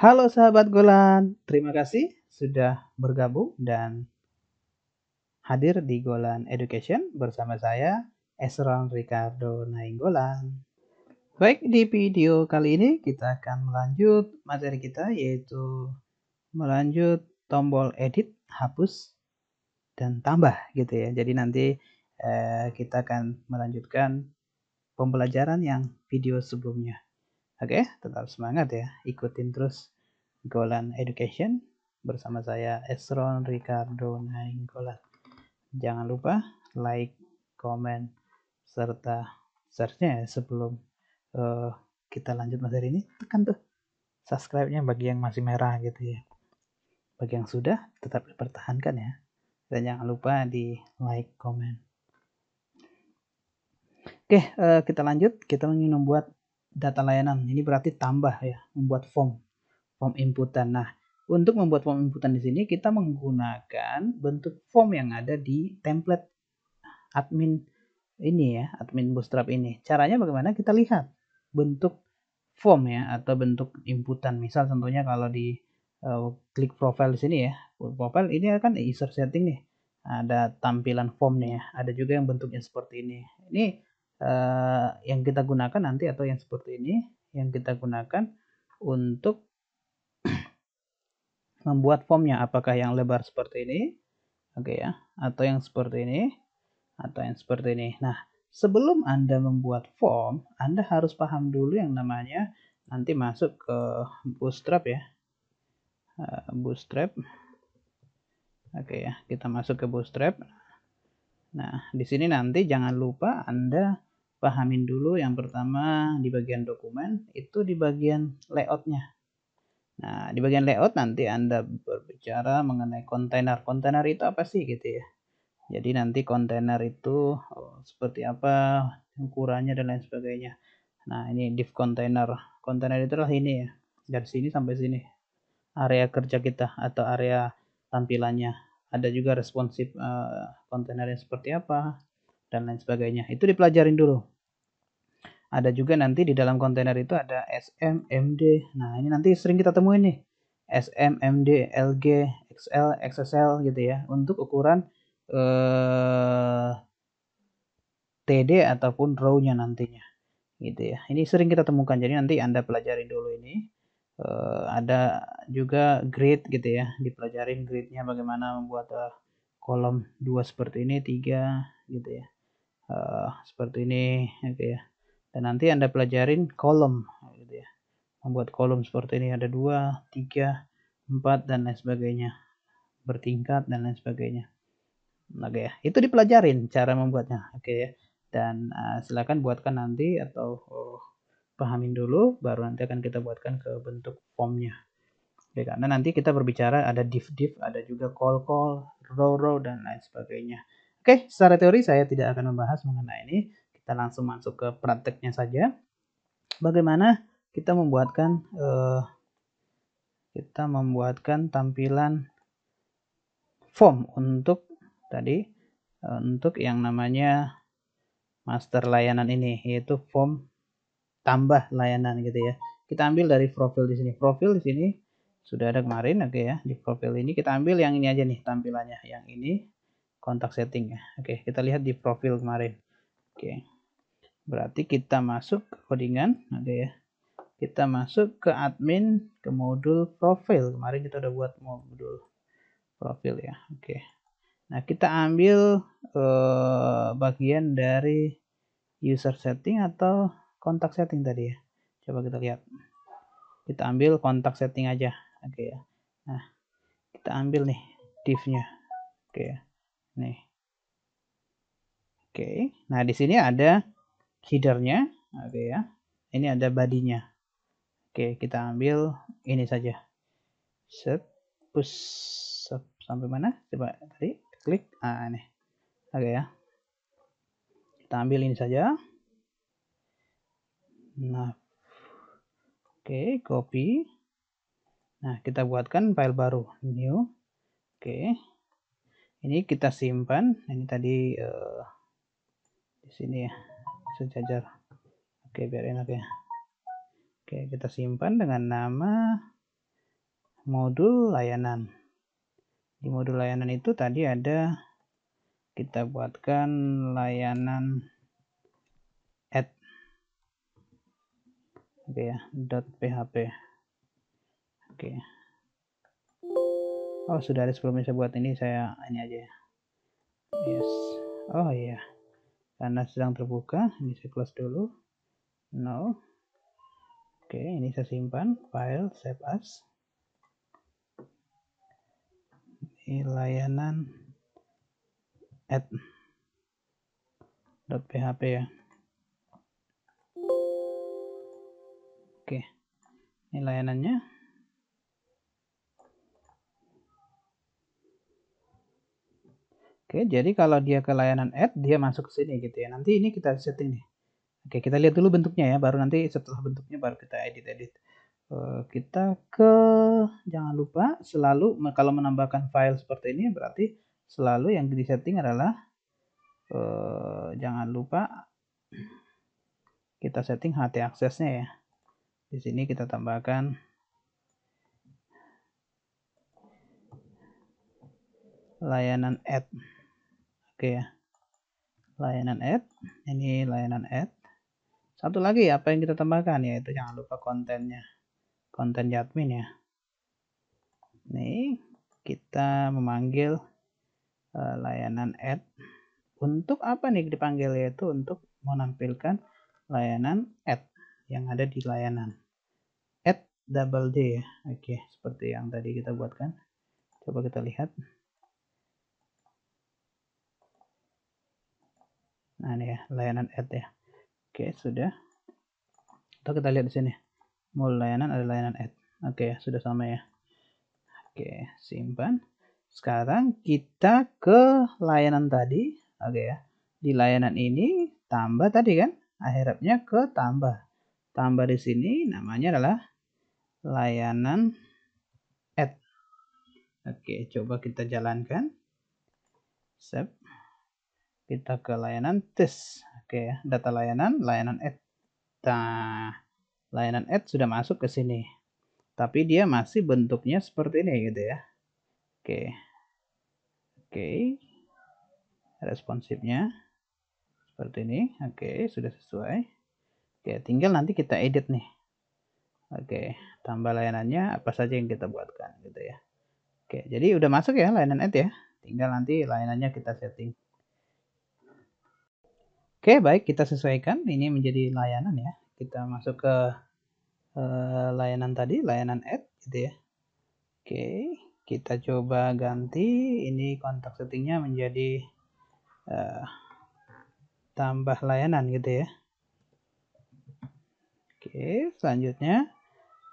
Halo sahabat Golan, terima kasih sudah bergabung dan hadir di Golan Education bersama saya, Esron Ricardo Nainggolan. Baik, di video kali ini kita akan melanjut materi kita, yaitu melanjut tombol edit, hapus, dan tambah gitu ya. Jadi nanti kita akan melanjutkan pembelajaran yang video sebelumnya. Oke, tetap semangat ya, ikutin terus Golan Education bersama saya Esron Ricardo Nainggolan. Jangan lupa like, komen, serta share-nya ya sebelum kita lanjut materi ini. Tekan tuh subscribe-nya bagi yang masih merah gitu ya. Bagi yang sudah tetap dipertahankan ya. Dan jangan lupa di like, komen. Oke, kita lanjut. Kita ingin membuat data layanan. Ini berarti tambah ya, membuat form inputan. Nah, untuk membuat form inputan di sini kita menggunakan bentuk form yang ada di template admin ini ya, admin Bootstrap ini. Caranya bagaimana? Kita lihat bentuk form ya atau bentuk inputan. Misal contohnya kalau di klik profile di sini ya. Profile ini kan user setting nih. Ada tampilan form nih ya. Ada juga yang bentuknya seperti ini. Ini yang kita gunakan nanti atau yang seperti ini yang kita gunakan untuk membuat formnya, apakah yang lebar seperti ini, oke ya, atau yang seperti ini, atau yang seperti ini. Nah, sebelum Anda membuat form, Anda harus paham dulu yang namanya nanti masuk ke Bootstrap ya, Bootstrap. Oke ya, kita masuk ke Bootstrap. Nah, di sini nanti jangan lupa Anda pahamin dulu yang pertama di bagian dokumen, itu di bagian layoutnya. Nah, di bagian layout nanti Anda berbicara mengenai kontainer. Kontainer itu apa sih gitu ya. Jadi nanti kontainer itu seperti apa, ukurannya dan lain sebagainya. Nah, ini div kontainer. Kontainer itu adalah ini ya. Dari sini sampai sini. Area kerja kita atau area tampilannya. Ada juga responsif kontainernya seperti apa dan lain sebagainya. Itu dipelajarin dulu. Ada juga nanti di dalam kontainer itu ada SM, MD. Nah, ini nanti sering kita temuin nih. SM, MD, LG, XL, XSL gitu ya. Untuk ukuran TD ataupun row-nya nantinya. Gitu ya. Ini sering kita temukan. Jadi nanti Anda pelajari dulu ini. Ada juga grid gitu ya. Dipelajarin gridnya bagaimana membuat kolom 2 seperti ini, 3 gitu ya. Seperti ini gitu ya. Dan nanti Anda pelajarin kolom gitu ya. Membuat kolom seperti ini ada 2, 3, 4 dan lain sebagainya. Bertingkat dan lain sebagainya. Oke ya. Itu dipelajarin cara membuatnya. Oke ya. Dan silakan buatkan nanti atau pahamin dulu baru nanti akan kita buatkan ke bentuk formnya. Oke, karena nanti kita berbicara ada div, ada juga call, row dan lain sebagainya. Oke, secara teori saya tidak akan membahas mengenai ini. Kita langsung masuk ke prakteknya saja. Bagaimana kita membuatkan tampilan form untuk tadi untuk yang namanya master layanan ini, yaitu form tambah layanan gitu ya. Kita ambil dari profil di sini. Profil di sini sudah ada kemarin, oke ya. Di profil ini kita ambil yang ini aja nih tampilannya. Yang ini kontak setting ya. Oke, kita lihat di profil kemarin. Oke. Berarti kita masuk ke codingan, oke ya. Kita masuk ke admin, ke modul profil. Kemarin kita udah buat modul profil ya. Oke. Nah, kita ambil bagian dari user setting atau kontak setting tadi ya. Coba kita lihat. Kita ambil kontak setting aja. Oke ya. Nah, kita ambil nih div-nya. Oke ya. Nih. Oke. Nah, di sini ada header-nya. Oke ya. Ini ada body-nya. Oke, kita ambil ini saja. Set push sampai mana? Coba tadi klik. Ah, ini. Oke ya. Kita ambil ini saja. Nah, oke, copy. Nah, kita buatkan file baru, new. Oke. Ini kita simpan. Ini tadi di sini ya, sejajar. Oke, biar enak ya. Oke, kita simpan dengan nama modul layanan. Di modul layanan itu tadi ada, kita buatkan layanan add, oke ya, .php. Oke. Oh, sudah ada sebelumnya saya buat ini, saya ini aja ya. Yes. Oh iya. Karena sedang terbuka, ini saya close dulu. No. Oke, ini saya simpan file save as. Ini layanan add.php ya. Oke. Ini layanannya. Oke, jadi kalau dia ke layanan add, dia masuk ke sini gitu ya. Nanti ini kita setting nih. Oke, kita lihat dulu bentuknya ya, baru nanti setelah bentuknya baru kita edit-edit. Kita ke, jangan lupa selalu kalau menambahkan file seperti ini berarti selalu yang disetting adalah jangan lupa kita setting HT aksesnya ya. Di sini kita tambahkan layanan add. Oke ya. Layanan add, ini layanan add. Satu lagi apa yang kita tambahkan, yaitu jangan lupa kontennya. Konten admin ya. Nih, kita memanggil layanan add. Untuk apa nih dipanggil, yaitu untuk menampilkan layanan add yang ada di layanan. Add double D ya. Oke, seperti yang tadi kita buatkan. Coba kita lihat. Nah, ini ya, layanan add ya. Oke, sudah. Atau kita lihat di sini. Modul layanan ada layanan add. Oke, sudah sama ya. Oke, simpan. Sekarang kita ke layanan tadi. Oke ya. Di layanan ini tambah tadi kan. Akhirnya ke tambah. Tambah di sini namanya adalah layanan add. Oke, coba kita jalankan. Save. Kita ke layanan tes. Oke ya, data layanan add. Nah, layanan add sudah masuk ke sini. Tapi dia masih bentuknya seperti ini gitu ya. Oke. Oke. Responsifnya seperti ini. Oke, sudah sesuai. Oke, tinggal nanti kita edit nih. Oke, tambah layanannya apa saja yang kita buatkan gitu ya. Oke, jadi udah masuk ya layanan add ya. Tinggal nanti layanannya kita setting. Oke, baik, kita sesuaikan. Ini menjadi layanan ya. Kita masuk ke layanan tadi, layanan add gitu ya. Oke, kita coba ganti. Ini kontak settingnya menjadi tambah layanan gitu ya. Oke, selanjutnya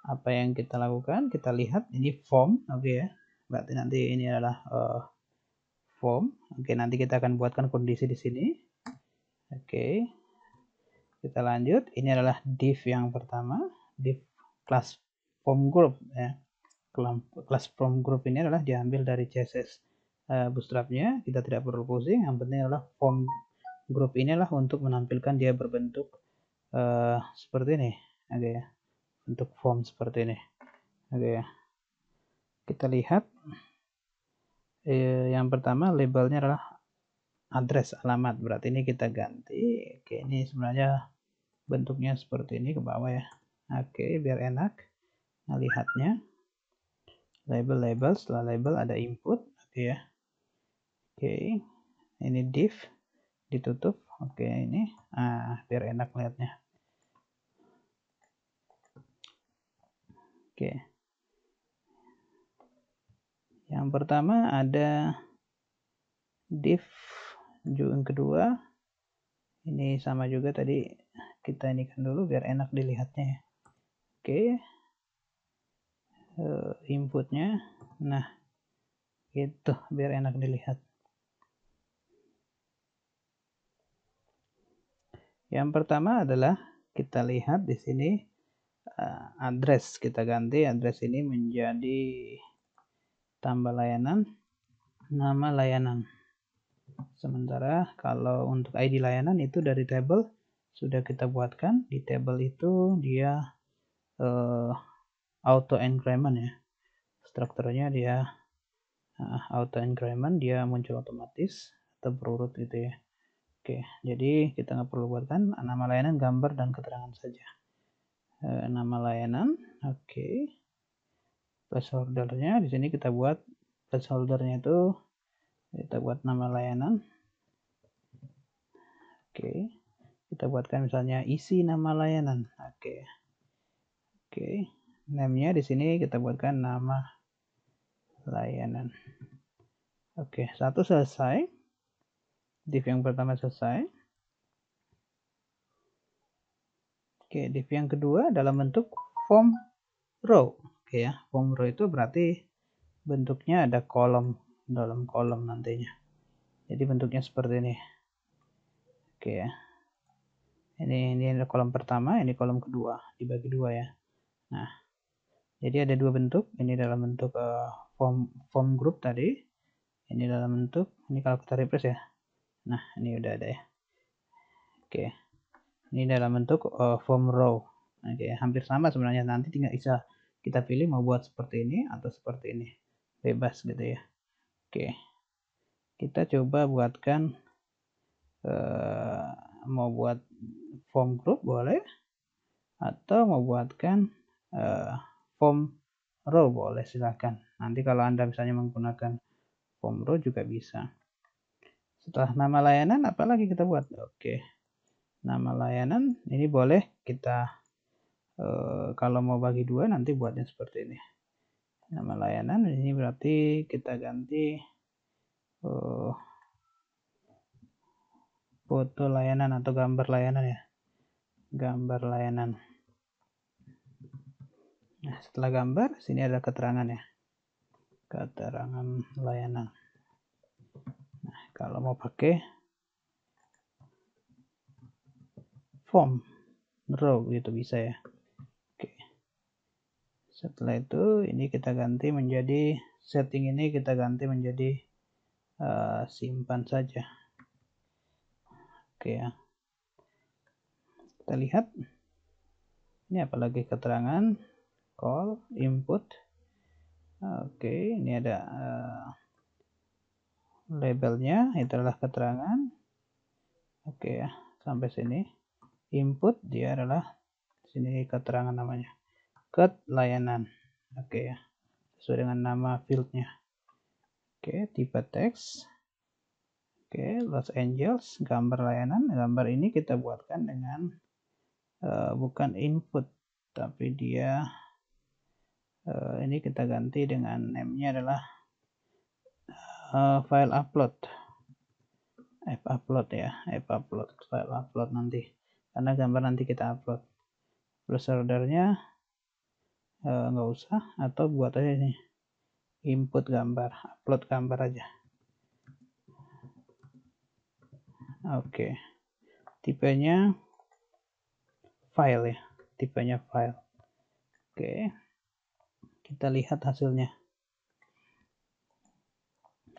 apa yang kita lakukan? Kita lihat ini form, oke ya. Berarti nanti ini adalah form. Oke, nanti kita akan buatkan kondisi di sini. Oke, kita lanjut. Ini adalah div yang pertama, div class form group ya. Class form group ini adalah diambil dari CSS bootstrapnya. Kita tidak perlu pusing. Yang penting adalah form group ini adalah untuk menampilkan dia berbentuk seperti ini, oke ya. Untuk form seperti ini, oke ya. Kita lihat yang pertama labelnya adalah address, alamat. Berarti ini kita ganti. Oke, ini sebenarnya bentuknya seperti ini ke bawah ya. Oke, biar enak melihatnya. Label, setelah label ada input, oke ya. Oke, ini div ditutup. Oke, ini biar enak melihatnya. Oke. Yang pertama ada div, yang kedua ini sama juga tadi, kita ini kan dulu biar enak dilihatnya ya. Oke, inputnya, nah gitu biar enak dilihat. Yang pertama adalah kita lihat di sini address, kita ganti address ini menjadi tambah layanan, nama layanan. Sementara kalau untuk ID layanan itu dari table sudah kita buatkan. Di table itu dia auto increment ya. strukturnya dia auto increment, dia muncul otomatis atau berurut gitu ya. Oke, jadi kita nggak perlu buatkan nama layanan, gambar dan keterangan saja. Nama layanan, oke. Placeholdernya di sini kita buat placeholdernya itu kita buat nama layanan. Oke, kita buatkan misalnya isi nama layanan. Oke, name-nya di sini kita buatkan nama layanan. Oke, satu selesai. Div yang pertama selesai. Oke, div yang kedua dalam bentuk form row. Oke ya, form row itu berarti bentuknya ada kolom, dalam kolom nantinya. Jadi bentuknya seperti ini. Oke ya. Ini kolom pertama, ini kolom kedua, dibagi dua ya. Nah, jadi ada dua bentuk. Ini dalam bentuk form group tadi. Ini dalam bentuk, ini kalau kita refresh ya. Nah, ini udah ada ya. Oke. Ini dalam bentuk form row. Oke, hampir sama sebenarnya. Nanti tinggal bisa kita pilih mau buat seperti ini atau seperti ini. Bebas gitu ya. Oke. Kita coba buatkan mau buat form group boleh, atau mau buatkan form row boleh, silakan. Nanti kalau Anda misalnya menggunakan form row juga bisa. Setelah nama layanan, apalagi kita buat? Oke, nama layanan ini boleh kita kalau mau bagi dua nanti buatnya seperti ini. Nama layanan ini berarti kita ganti foto layanan atau gambar layanan ya. Gambar layanan. Nah, setelah gambar, sini ada keterangan ya. Keterangan layanan. Nah, kalau mau pakai form row gitu bisa ya. Oke. Setelah itu ini kita ganti menjadi setting, ini kita ganti menjadi simpan saja. Oke ya. Kita lihat. Ini apalagi keterangan call input. Oke, ini ada labelnya, itu adalah keterangan. Oke ya, sampai sini. Input dia adalah sini keterangan namanya. Code layanan. Oke ya, sesuai dengan nama fieldnya. Oke, tipe teks. Oke, Los Angeles, gambar layanan. Gambar ini kita buatkan dengan bukan input, tapi dia ini kita ganti dengan name-nya adalah file upload. App upload ya, app upload, file upload nanti. Karena gambar nanti kita upload. Placeholder-nya nggak usah, atau buat aja ini. Input gambar, upload gambar aja. Oke. Tipenya file ya, tipenya file. Oke. Kita lihat hasilnya.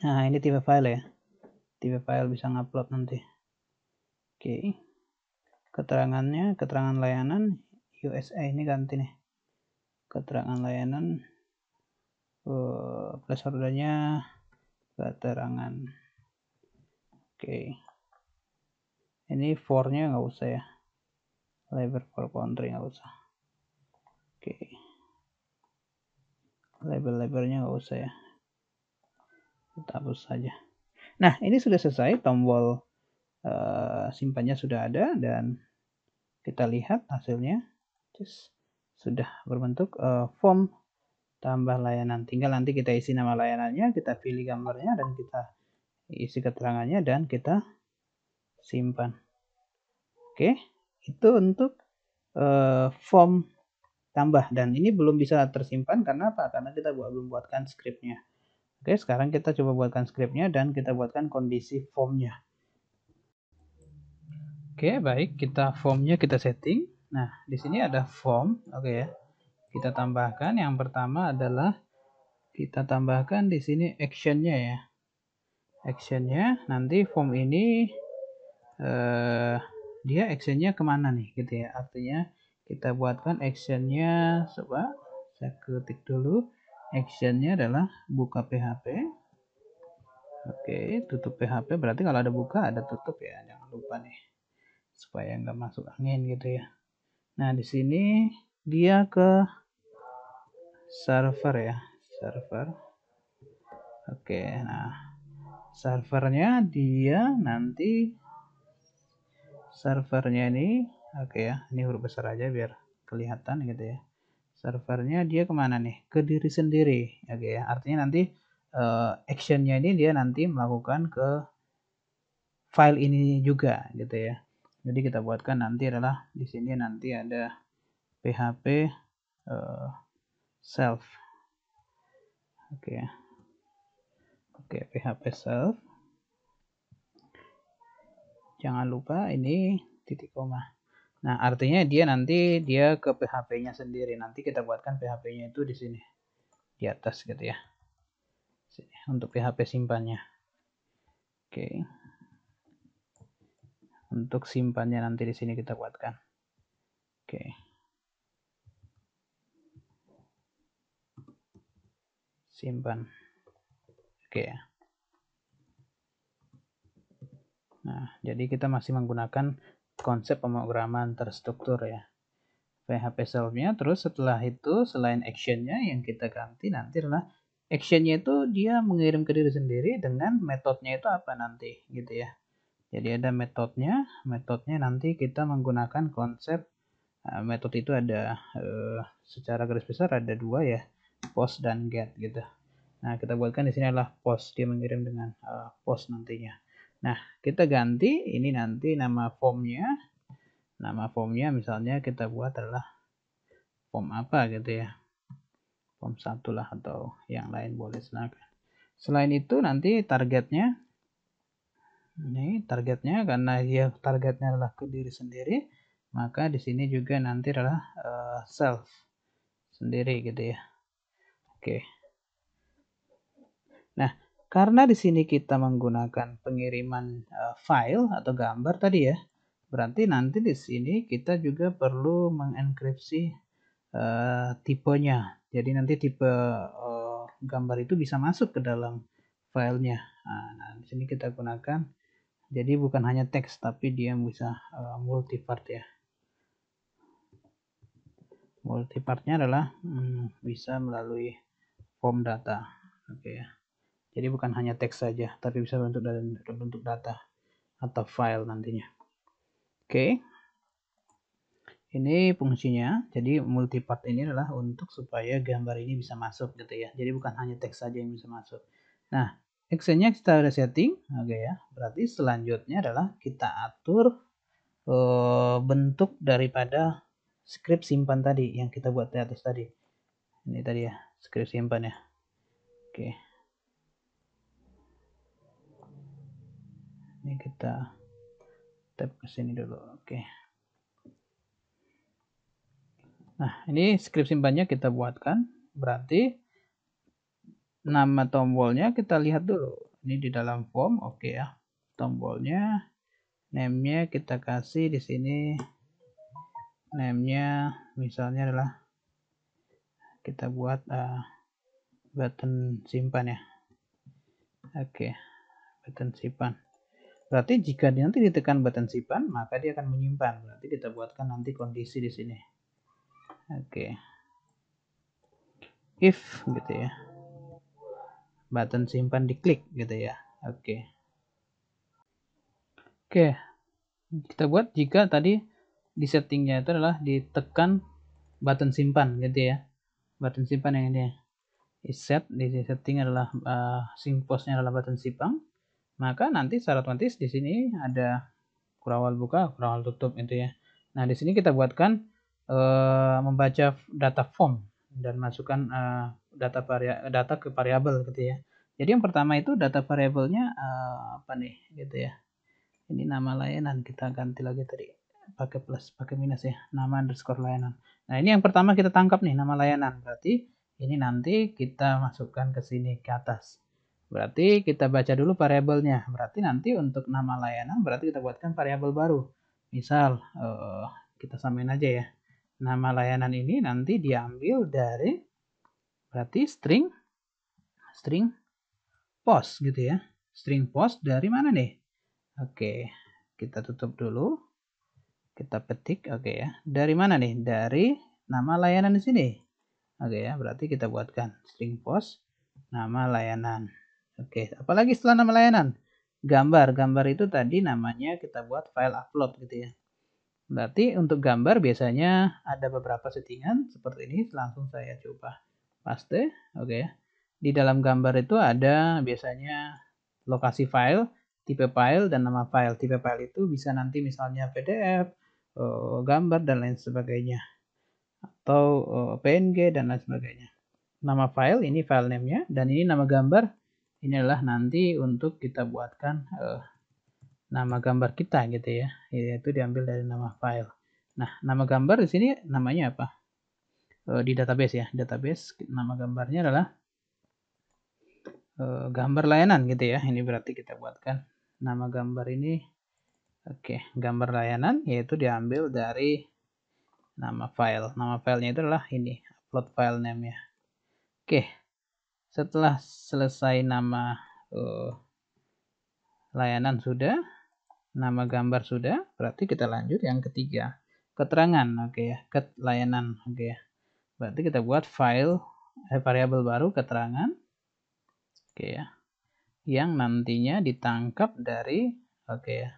Nah, ini tipe file ya. Tipe file bisa ngupload nanti. Oke. Keterangannya, keterangan layanan USA ini ganti nih. Keterangan layanan placeholder-nya keterangan. Oke. Ini for-nya nggak usah ya. Label for country nggak usah. Oke. Label-labelnya nggak usah ya. Kita hapus saja. Nah, ini sudah selesai. Tombol simpannya sudah ada dan kita lihat hasilnya. Sudah berbentuk form tambah layanan. Tinggal nanti kita isi nama layanannya, kita pilih gambarnya, dan kita isi keterangannya, dan kita simpan. Oke, itu untuk form tambah, dan ini belum bisa tersimpan karena apa? Karena kita belum buatkan scriptnya. Oke, sekarang kita coba buatkan scriptnya dan kita buatkan kondisi formnya. Oke, baik, kita formnya kita setting. Nah, di sini ada form, oke ya. Kita tambahkan yang pertama adalah kita tambahkan di sini actionnya ya. Actionnya nanti form ini dia actionnya kemana nih gitu ya. Artinya kita buatkan actionnya, coba saya ketik dulu. actionnya adalah buka PHP. Oke, tutup PHP, berarti kalau ada buka ada tutup ya, jangan lupa nih supaya nggak masuk angin gitu ya. Nah di sini dia ke server ya, server. Oke, nah servernya dia nanti servernya ini, oke ya, ini huruf besar aja biar kelihatan gitu ya. Servernya dia kemana nih? Ke diri sendiri, oke ya. Artinya nanti actionnya ini dia nanti melakukan ke file ini juga gitu ya. Jadi kita buatkan nanti adalah di sini nanti ada PHP self, oke ya. Oke, PHP self. Jangan lupa ini titik koma. Nah, artinya dia nanti dia ke PHP-nya sendiri. Nanti kita buatkan PHP-nya itu di sini. Di atas gitu ya. Sini, untuk PHP simpannya. Oke. Untuk simpannya nanti di sini kita buatkan. Oke. Simpan. Oke ya. Nah, jadi kita masih menggunakan konsep pemrograman terstruktur ya. PHP self-nya, terus setelah itu selain actionnya yang kita ganti nanti adalah actionnya itu dia mengirim ke diri sendiri dengan metodenya itu apa nanti gitu ya. Jadi ada metodenya nanti kita menggunakan konsep metode itu ada secara garis besar ada dua ya, post dan get gitu. Nah kita buatkan di sini adalah post, dia mengirim dengan post nantinya. Nah kita ganti ini nanti nama formnya. Nama formnya misalnya kita buat adalah form apa gitu ya, form 1 lah atau yang lain boleh silakan. Selain itu nanti targetnya, ini targetnya karena dia targetnya adalah ke diri sendiri, maka di sini juga nanti adalah self sendiri gitu ya. Oke. Nah karena di sini kita menggunakan pengiriman file atau gambar tadi ya, berarti nanti di sini kita juga perlu mengenkripsi tipenya. Jadi nanti tipe gambar itu bisa masuk ke dalam filenya. Nah, di sini kita gunakan. Jadi bukan hanya teks, tapi dia bisa multipart ya. Multipartnya adalah bisa melalui form data. Oke ya. Jadi bukan hanya teks saja, tapi bisa dalam bentuk data atau file nantinya. Oke. Ini fungsinya. Jadi multipart ini adalah untuk supaya gambar ini bisa masuk gitu ya. Jadi bukan hanya teks saja yang bisa masuk. Nah, actionnya kita udah setting, oke ya. Berarti selanjutnya adalah kita atur bentuk daripada script simpan tadi yang kita buat di atas tadi. Ini tadi ya, script simpan ya. Oke. Ini kita tap ke sini dulu. Oke. Nah, ini script simpannya kita buatkan. Berarti nama tombolnya kita lihat dulu. Ini di dalam form, oke ya. Tombolnya, name-nya kita kasih di sini. Name-nya misalnya adalah kita buat button simpan ya. Oke, button simpan. Berarti jika nanti ditekan button simpan, maka dia akan menyimpan. Berarti kita buatkan nanti kondisi di sini. Oke. If gitu ya. Button simpan diklik gitu ya. Oke. Oke. Kita buat jika tadi di settingnya itu adalah ditekan button simpan gitu ya. Button simpan yang ini. Set di setting adalah sync postnya adalah button simpan. Maka nanti secara otomatis di sini ada kurawal buka, kurawal tutup itu ya. Nah, di sini kita buatkan membaca data form dan masukkan data ke variabel gitu ya. Jadi yang pertama itu data variabelnya apa nih gitu ya. Ini nama layanan kita ganti lagi tadi pakai plus, pakai minus ya. Nama underscore layanan. Nah, ini yang pertama kita tangkap nih nama layanan. Berarti ini nanti kita masukkan ke sini ke atas. Berarti kita baca dulu variabelnya. Berarti nanti untuk nama layanan berarti kita buatkan variabel baru. Misal kita samain aja ya. Nama layanan ini nanti diambil dari Berarti string post gitu ya. String post dari mana nih? Oke, kita tutup dulu. Kita petik, oke ya. Dari mana nih? Dari nama layanan di sini. Oke ya, berarti kita buatkan string post nama layanan. Oke, apalagi setelah nama layanan? Gambar. Gambar itu tadi namanya kita buat file upload gitu ya. Berarti untuk gambar biasanya ada beberapa settingan seperti ini. Langsung saya coba paste, oke ya. Di dalam gambar itu ada biasanya lokasi file, tipe file, dan nama file. Tipe file itu bisa nanti misalnya PDF, gambar, dan lain sebagainya. Atau PNG, dan lain sebagainya. Nama file, ini file name-nya. Dan ini nama gambar, ini adalah nanti untuk kita buatkan nama gambar kita gitu ya. Yaitu diambil dari nama file. Nah, nama gambar di sini namanya apa? Di database ya. Database, nama gambarnya adalah gambar layanan gitu ya. Ini berarti kita buatkan nama gambar ini. Oke, gambar layanan yaitu diambil dari nama file. Nama filenya itu adalah ini, upload file name ya. Oke, setelah selesai nama layanan sudah, nama gambar sudah, berarti kita lanjut yang ketiga, keterangan. Oke ya, layanan. Oke ya, berarti kita buat file variabel baru keterangan. Oke ya, yang nantinya ditangkap dari, oke ya.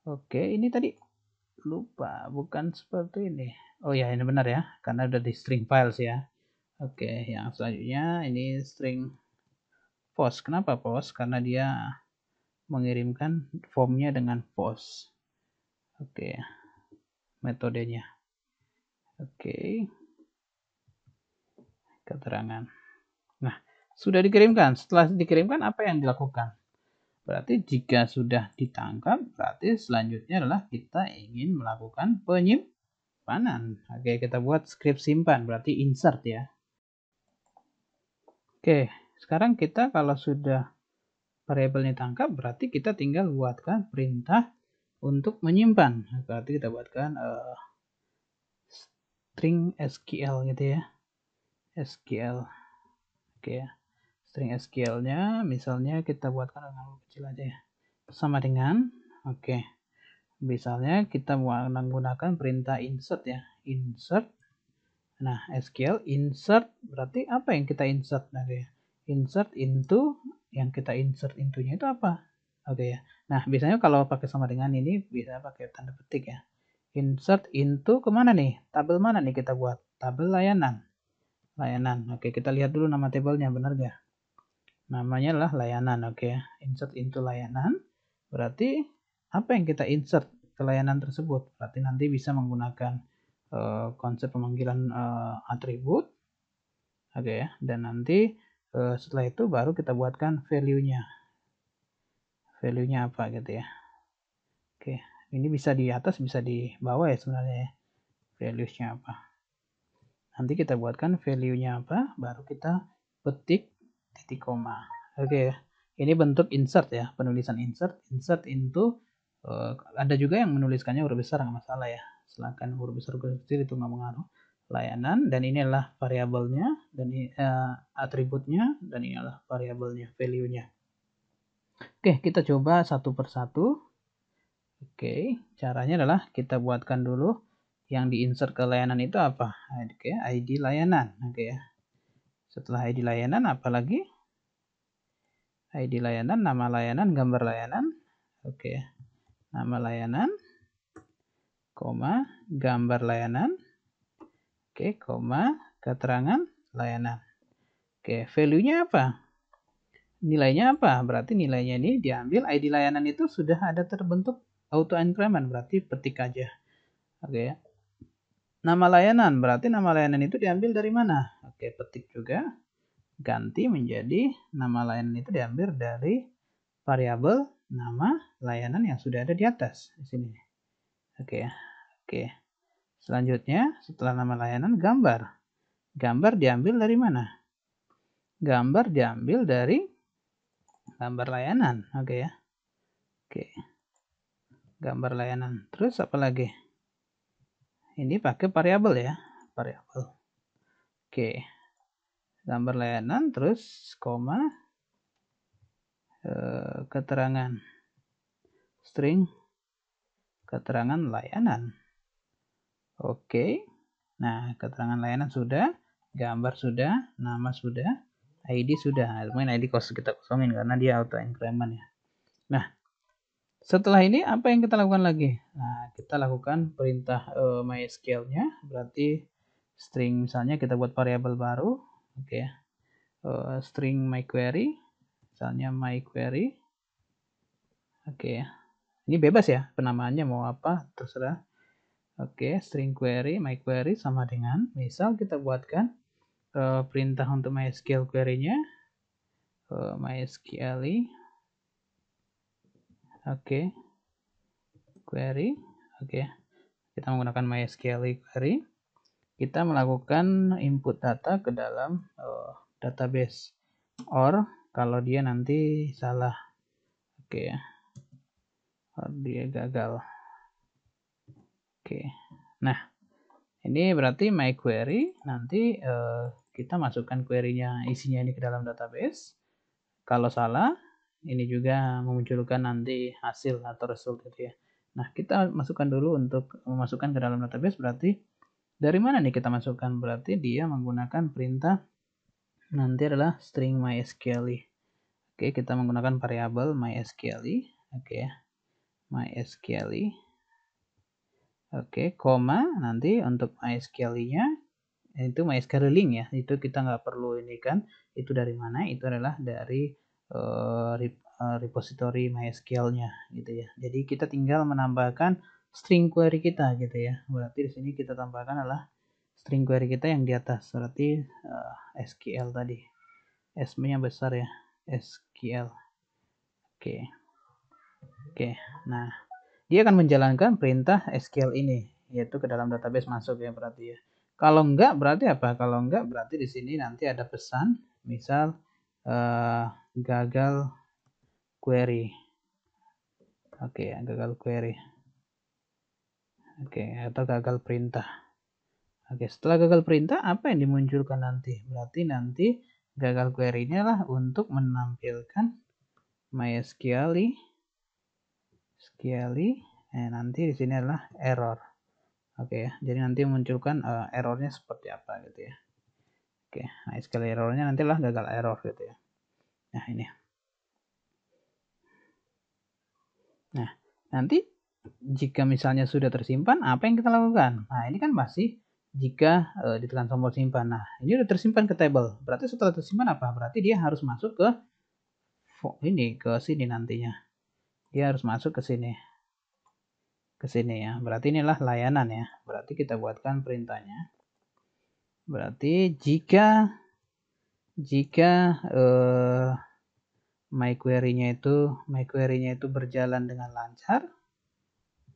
Oke, ini tadi lupa, bukan seperti ini. Oh ya, ini benar ya, karena udah di string files ya. Oke, yang selanjutnya ini string post. Kenapa post? Karena dia mengirimkan formnya dengan post. Oke, metodenya. Oke, keterangan. Nah, sudah dikirimkan. Setelah dikirimkan, apa yang dilakukan? Berarti jika sudah ditangkap, berarti selanjutnya adalah kita ingin melakukan penyimpanan. Oke, kita buat script simpan, berarti insert ya. Oke, sekarang kita kalau sudah variabelnya tangkap, berarti kita tinggal buatkan perintah untuk menyimpan. Berarti kita buatkan string SQL gitu ya. SQL. Oke ya. String SQL-nya misalnya kita buatkan dengan kecil aja ya. Sama dengan, oke. Misalnya kita menggunakan perintah insert ya. Insert. Nah, SQL insert berarti apa yang kita insert nanti ya? Insert into, yang kita insert into-nya itu apa? Oke ya. Nah, biasanya kalau pakai sama dengan ini bisa pakai tanda petik ya. Insert into kemana nih? Tabel mana nih kita buat? Tabel layanan. Layanan. Oke, kita lihat dulu nama tabelnya, benar gak? Namanya adalah layanan, oke ya. Insert into layanan. Berarti apa yang kita insert ke layanan tersebut? Berarti nanti bisa menggunakan konsep pemanggilan atribut. Oke ya. Dan nanti setelah itu baru kita buatkan value-nya. Value-nya apa gitu ya. Oke, ini bisa di atas, bisa di bawah ya sebenarnya ya. Values-nya apa. Nanti kita buatkan value-nya apa, baru kita petik titik koma. Oke ya. Ini bentuk insert ya, penulisan insert into. Ada juga yang menuliskannya huruf besar, nggak masalah ya. Silakan huruf besar huruf kecil itu nggak mengaruh. Layanan, dan ini adalah variabelnya, dan atributnya, dan ini adalah variabelnya, value-nya. Oke, kita coba satu persatu. Oke, caranya adalah kita buatkan dulu yang diinsert ke layanan itu apa? Oke, ID layanan. Oke ya. Setelah ID layanan, apalagi? ID layanan, nama layanan, gambar layanan. Oke ya. Nama layanan, koma, gambar layanan. Oke, koma, keterangan layanan. Oke, value-nya apa? Nilainya apa? Berarti nilainya ini diambil ID layanan itu sudah ada terbentuk auto increment, berarti petik aja. Oke ya. Nama layanan, berarti nama layanan itu diambil dari mana? Oke, petik juga. Ganti menjadi nama layanan itu diambil dari variabel nama layanan yang sudah ada di atas di sini. Oke ya. Oke. Selanjutnya, setelah nama layanan, gambar. Gambar diambil dari mana? Gambar diambil dari gambar layanan. Oke ya. Oke. Gambar layanan. Terus apa lagi? Ini pakai variabel ya. Variabel. Oke. gambar layanan, terus koma, keterangan string keterangan layanan. Oke. Nah, keterangan layanan sudah, gambar sudah, nama sudah, ID sudah. Main ID kita kosongin karena dia auto increment ya. Nah, setelah ini apa yang kita lakukan lagi? Nah, kita lakukan perintah MySQL-nya, berarti string misalnya kita buat variabel baru, oke. String myQuery, misalnya myQuery. Oke. Ini bebas ya, penamaannya mau apa terserah. Oke, string query, myQuery sama dengan, misal kita buatkan perintah untuk MySQL query-nya, MySQL, oke, query, oke, kita menggunakan MySQL query, kita melakukan input data ke dalam database, or kalau dia nanti salah, oke, or dia gagal, oke, nah. Ini berarti myQuery, nanti kita masukkan query-nya, isinya ini ke dalam database. Kalau salah, ini juga memunculkan nanti hasil atau result gitu ya. Nah, kita masukkan dulu untuk memasukkan ke dalam database, berarti dari mana nih kita masukkan? Berarti dia menggunakan perintah nanti adalah string MySQL. Oke, kita menggunakan variabel MySQL. Oke, MySQL. Oke, koma, nanti untuk MySQL-nya itu MySQL link ya, itu kita nggak perlu ini kan, itu dari mana, itu adalah dari repository MySQL-nya gitu ya. Jadi kita tinggal menambahkan string query kita gitu ya. Berarti di sini kita tambahkan adalah string query kita yang di atas, berarti SQL tadi, S-nya besar ya, SQL. Oke, nah dia akan menjalankan perintah SQL ini, yaitu ke dalam database masuk ya berarti ya. Kalau enggak berarti apa? Kalau enggak berarti di sini nanti ada pesan, misal gagal query. Oke, gagal query. Oke, atau gagal perintah. Oke, setelah gagal perintah apa yang dimunculkan nanti? Berarti nanti gagal query-nya lah untuk menampilkan MySQL, nanti di sini adalah error. Oke ya, jadi nanti munculkan errornya seperti apa gitu ya. Oke, nah sekali errornya nantilah gagal error gitu ya. Nah ini. Nah nanti jika misalnya sudah tersimpan, apa yang kita lakukan? Nah ini kan masih jika ditekan tombol simpan. Nah ini sudah tersimpan ke table. Berarti setelah tersimpan apa? Berarti dia harus masuk ke sini nantinya. Dia harus masuk ke sini. Ke sini ya. Berarti inilah layanan ya. Berarti kita buatkan perintahnya. Berarti jika MyQuery-nya itu berjalan dengan lancar.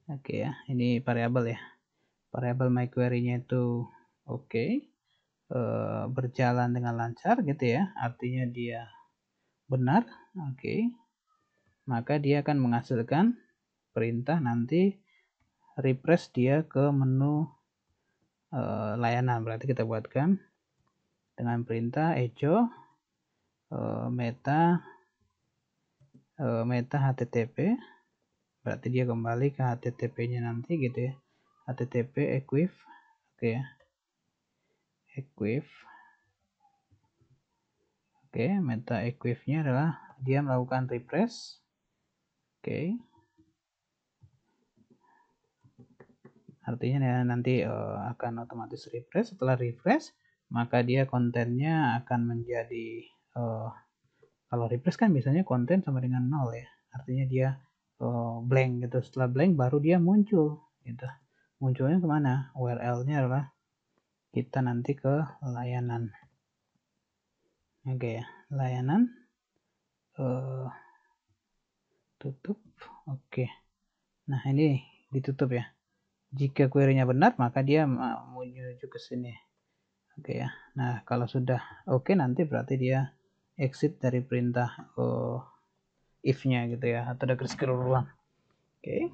Oke ya, ini variabel ya. Variabel MyQuery-nya itu oke. Berjalan dengan lancar gitu ya. Artinya dia benar. Oke. Maka dia akan menghasilkan perintah nanti refresh dia ke menu layanan. Berarti kita buatkan dengan perintah echo meta http, berarti dia kembali ke http-nya nanti gitu ya, http equif, oke ya, equif, oke, meta equif-nya adalah dia melakukan refresh, oke, artinya nanti akan otomatis refresh. Setelah refresh maka dia kontennya akan menjadi kalau refresh kan biasanya konten sama dengan 0 ya, artinya dia blank gitu. Setelah blank baru dia muncul gitu. Munculnya kemana? URL-nya adalah kita nanti ke layanan. Oke ya, layanan tutup. Oke. Nah ini ditutup ya. Jika query-nya benar maka dia menuju ke sini. Oke ya. Nah kalau sudah oke nanti berarti dia exit dari perintah if-nya gitu ya, atau ada garis keluruan. Oke.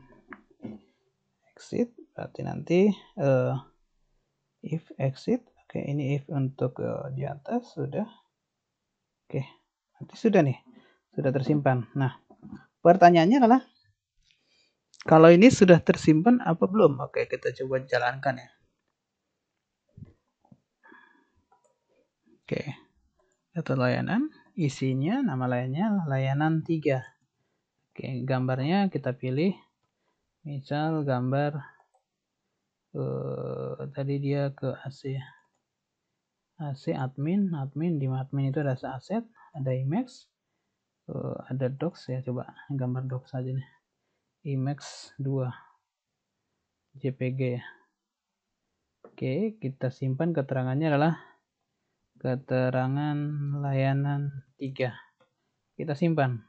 Exit berarti nanti if exit, oke, Oke, ini if untuk di atas sudah. Oke, nanti sudah nih, sudah tersimpan. Nah, pertanyaannya adalah kalau ini sudah tersimpan apa belum? Oke, kita coba jalankan ya. Oke, data layanan, isinya nama layanan 3. Oke, gambarnya kita pilih, misal gambar tadi dia ke AC. AC admin, di admin itu ada aset, ada Emacs, ada docs ya, coba gambar docs saja nih. Emacs 2 JPG ya. Oke, kita simpan keterangannya adalah keterangan layanan 3. Kita simpan.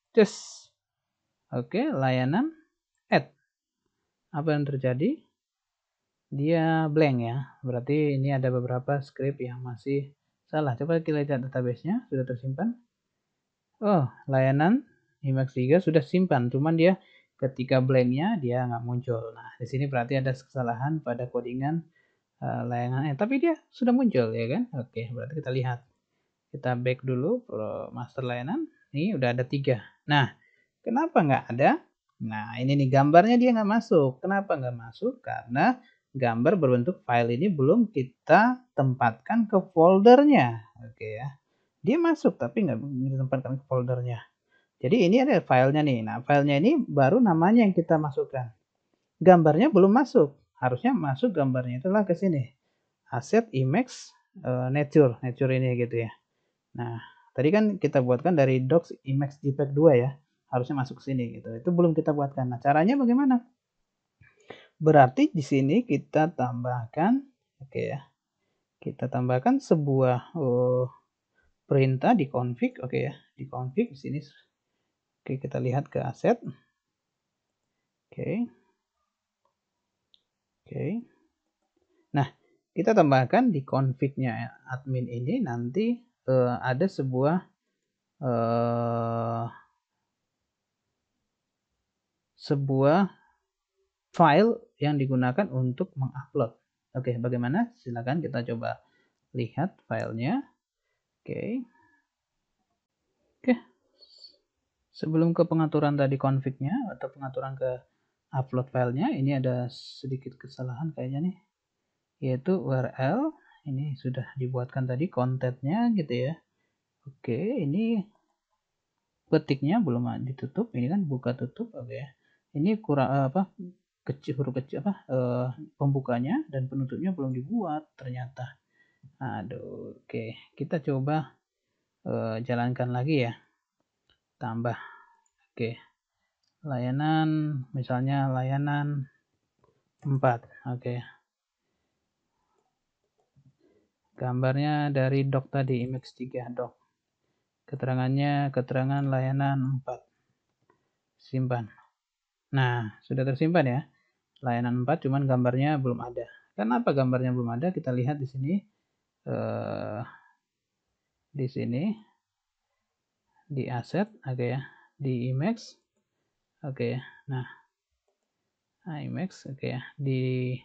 Cus. Oke, layanan add. Apa yang terjadi? Dia blank ya. Berarti ini ada beberapa script yang masih salah. Coba kita lihat database-nya, sudah tersimpan. Oh, layanan Emacs 3 sudah simpan, cuman dia ketika blanknya dia nggak muncul. Nah, di sini berarti ada kesalahan pada codingan layanannya, tapi dia sudah muncul ya kan? Oke, berarti kita lihat. Kita back dulu master layanan. Ini udah ada 3. Nah, kenapa nggak ada? Nah, ini nih gambarnya dia nggak masuk. Kenapa nggak masuk? Karena gambar berbentuk file ini belum kita tempatkan ke foldernya. Oke ya. Dia masuk tapi nggak ditempatkan ke foldernya. Jadi ini ada filenya nih. Nah, filenya ini baru namanya yang kita masukkan. Gambarnya belum masuk. Harusnya masuk gambarnya itulah ke sini. Asset Emacs nature ini gitu ya. Nah, tadi kan kita buatkan dari docs Emacs JPEG 2 ya. Harusnya masuk ke sini gitu. Itu belum kita buatkan. Nah, caranya bagaimana? Berarti di sini kita tambahkan, oke ya. Kita tambahkan sebuah perintah di config, oke ya. Di config di sini. Oke, kita lihat ke aset. Oke. Oke. Nah, kita tambahkan di config-nya admin ini nanti ada sebuah file yang digunakan untuk mengupload. Oke, bagaimana? Silakan kita coba lihat filenya. Oke. Oke. Sebelum ke pengaturan tadi config-nya atau pengaturan ke upload filenya, ini ada sedikit kesalahan kayaknya nih. Yaitu URL, ini sudah dibuatkan tadi kontennya gitu ya. Oke, ini ketiknya belum ditutup, ini kan buka tutup, oke ya. Ini kurang huruf kecil pembukanya dan penutupnya belum dibuat ternyata. Aduh, oke. Kita coba jalankan lagi ya. Tambah. Oke. Layanan misalnya layanan 4. Oke. Gambarnya dari doc tadi Emacs 3 doc. Keterangannya keterangan layanan 4. Simpan. Nah, sudah tersimpan ya. Layanan 4 cuman gambarnya belum ada. Kenapa gambarnya belum ada? Kita lihat di sini. Di sini di aset, oke ya. Di Emacs. Oke ya. Nah, Emacs, oke ya. Di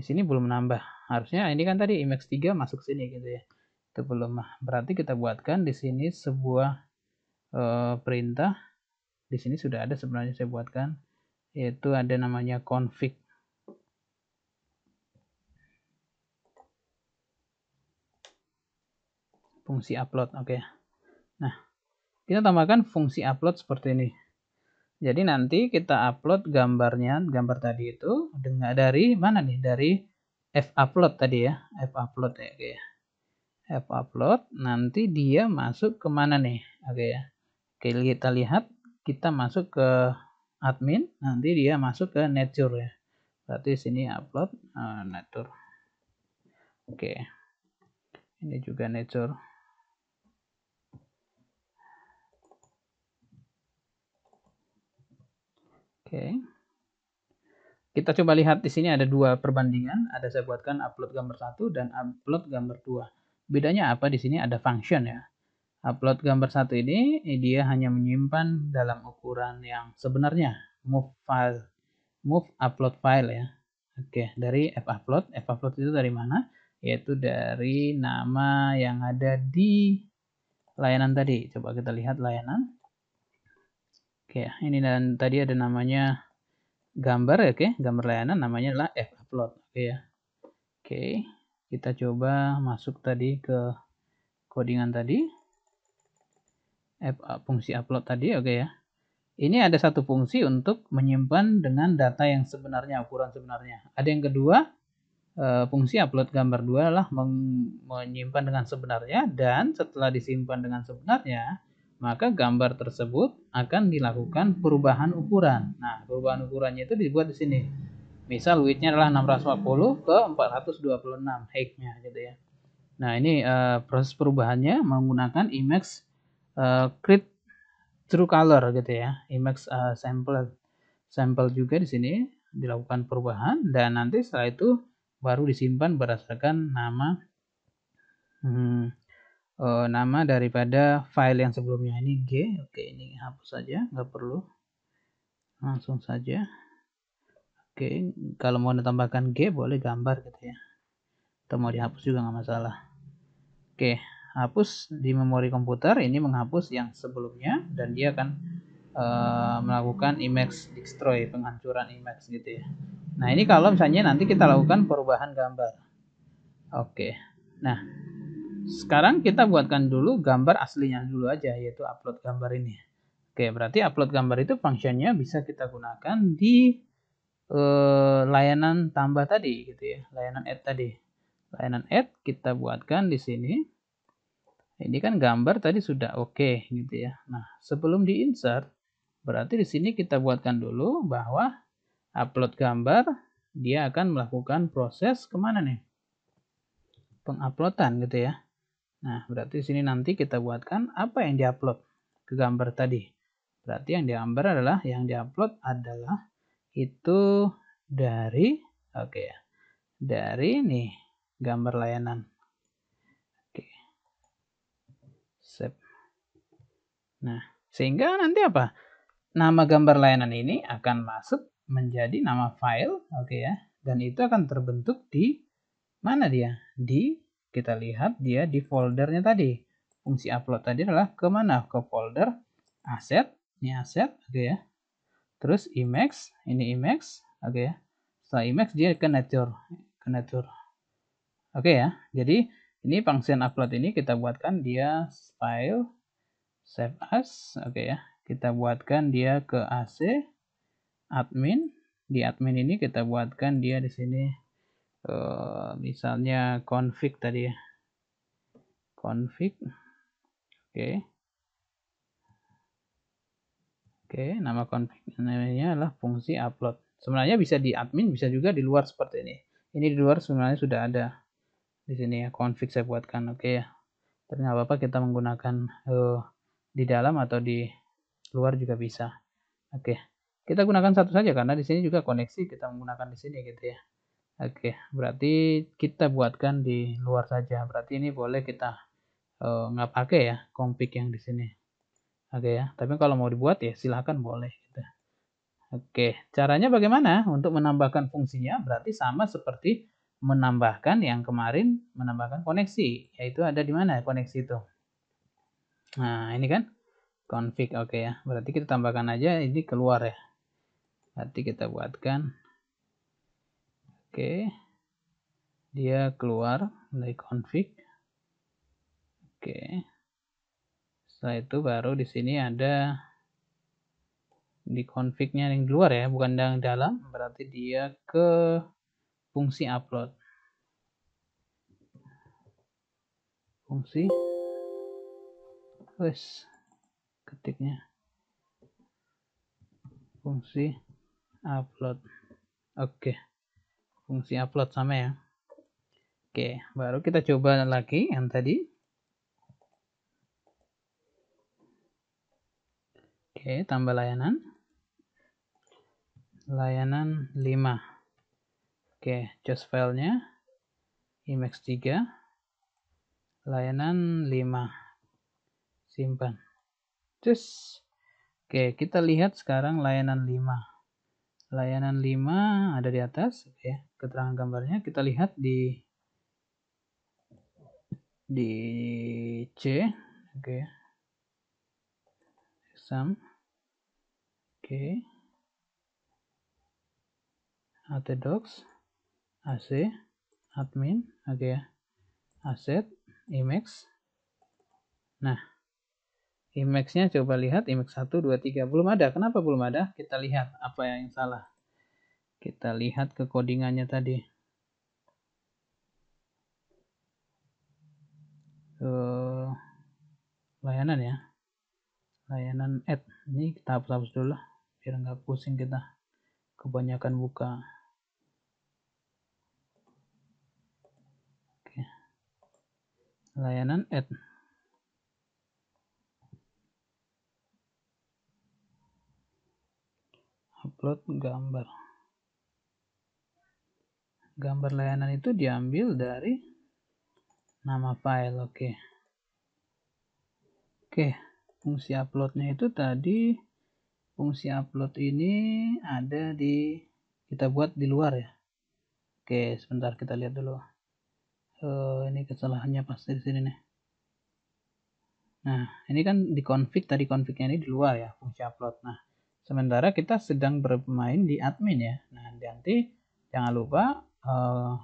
sini belum nambah. Harusnya ini kan tadi Emacs 3 masuk sini gitu ya. Itu belum. Berarti kita buatkan di sini sebuah perintah. Di sini sudah ada sebenarnya saya buatkan, yaitu ada namanya config. Fungsi upload, oke. Nah, kita tambahkan fungsi upload seperti ini. Jadi nanti kita upload gambarnya, gambar tadi itu dengan dari mana nih? Dari fupload tadi ya, fupload ya, oke ya. Fupload, nanti dia masuk ke mana nih? Oke ya. Oke, kita lihat, kita masuk ke admin, nanti dia masuk ke nature ya. Berarti sini upload nature. Oke. Ini juga nature. Oke. Kita coba lihat di sini ada dua perbandingan. Ada saya buatkan upload gambar 1 dan upload gambar 2. Bedanya apa? Di sini ada function ya. Upload gambar 1 ini dia hanya menyimpan dalam ukuran yang sebenarnya. Move upload file ya. Oke, dari fupload. Fupload itu dari mana? yaitu dari nama yang ada di layanan tadi. Coba kita lihat layanan. Oke, ini dan tadi ada namanya gambar, oke, gambar layanan namanya adalah f-upload, oke ya. Oke, kita coba masuk tadi ke codingan tadi, fungsi upload tadi, oke ya. Ini ada satu fungsi untuk menyimpan dengan data yang sebenarnya, ukuran sebenarnya. Ada yang kedua, fungsi upload gambar 2 adalah menyimpan dengan sebenarnya, dan setelah disimpan dengan sebenarnya, maka gambar tersebut akan dilakukan perubahan ukuran. Nah, perubahan ukurannya itu dibuat di sini. Misal width-nya adalah 640 ke 426 height-nya gitu ya. Nah, ini proses perubahannya menggunakan Emacs Create True Color gitu ya. Emacs sampel juga di sini dilakukan perubahan, dan nanti setelah itu baru disimpan berdasarkan nama daripada file yang sebelumnya. Ini G, oke, ini hapus saja, nggak perlu, langsung saja. Oke, kalau mau ditambahkan G boleh gambar gitu ya, atau mau dihapus juga nggak masalah. Oke, hapus di memori komputer, ini menghapus yang sebelumnya, dan dia akan melakukan Emacs destroy, penghancuran Emacs gitu ya. Nah, ini kalau misalnya nanti kita lakukan perubahan gambar. Oke, nah sekarang kita buatkan dulu gambar aslinya dulu aja, yaitu upload gambar ini. Oke, berarti upload gambar itu fungsinya bisa kita gunakan di layanan tambah tadi gitu ya, layanan add tadi. Layanan add kita buatkan di sini. Ini kan gambar tadi sudah oke gitu ya. Nah, sebelum di-insert, berarti di sini kita buatkan dulu bahwa upload gambar dia akan melakukan proses kemana nih? Penguploadan gitu ya. Nah, berarti di sini nanti kita buatkan apa yang diupload ke gambar tadi. Berarti yang diupload adalah itu dari oke ya. Dari nih gambar layanan. Oke. Save. Nah, sehingga nanti apa? Nama gambar layanan ini akan masuk menjadi nama file, oke ya. Dan itu akan terbentuk di mana dia? Kita lihat dia di foldernya tadi. Fungsi upload tadi adalah kemana? Ke folder aset, ini aset, oke ya. Terus Emacs, ini Emacs, oke ya. Setelah Emacs dia ke nature. Oke ya. Jadi ini function upload ini kita buatkan dia file save as, oke ya. Kita buatkan dia ke AC admin. Di admin ini kita buatkan dia di sini misalnya config tadi ya. Config. Oke. Oke, nama config namanya adalah fungsi upload. Sebenarnya bisa di admin, bisa juga di luar seperti ini. Ini di luar sebenarnya sudah ada. Di sini ya, config saya buatkan. Oke ya. Tapi nggak apa-apa kita menggunakan di dalam atau di luar juga bisa. Oke. Kita gunakan satu saja karena di sini juga koneksi kita menggunakan di sini gitu ya. Oke, berarti kita buatkan di luar saja. Berarti ini boleh kita nggak pakai ya config yang di sini. Oke ya, tapi kalau mau dibuat ya silahkan boleh gitu. Oke, caranya bagaimana untuk menambahkan fungsinya? Berarti sama seperti menambahkan yang kemarin, menambahkan koneksi, yaitu ada di mana koneksi itu. Nah, ini kan config, oke ya. Berarti kita tambahkan aja ini keluar ya. Berarti kita buatkan, oke, dia keluar dari config. Oke. Setelah itu baru di sini ada di config-nya yang di luar ya, bukan yang dalam, berarti dia ke fungsi upload. Fungsi ketiknya fungsi upload. Oke. Fungsi upload sama ya. Oke, baru kita coba lagi yang tadi. Oke, tambah layanan. Layanan 5. Oke, choose filenya. Emacs 3. Layanan 5. Simpan. Terus oke, kita lihat sekarang layanan 5. Layanan 5 ada di atas, oke. Keterangan gambarnya kita lihat di di C, oke, exam, oke, htdocs, ac, admin, oke ya, asset, Emacs. Nah, Emacs-nya coba lihat, Emacs 1, 2, 3. Belum ada. Kenapa belum ada? Kita lihat apa yang salah. Kita lihat ke codingannya tadi. Layanan ya. Layanan add. Ini kita hapus dulu lah. Biar nggak pusing kita. Kebanyakan buka. Oke. Layanan add. Upload gambar. Gambar layanan itu diambil dari nama file. Oke. Oke. Fungsi uploadnya itu tadi. Fungsi upload ini ada di, kita buat di luar ya. Oke, sebentar kita lihat dulu. Ini kesalahannya pasti di sini nih. Nah, ini kan di config, tadi confignya ini di luar ya, fungsi upload. Nah, sementara kita sedang bermain di admin ya. Nah, nanti jangan lupa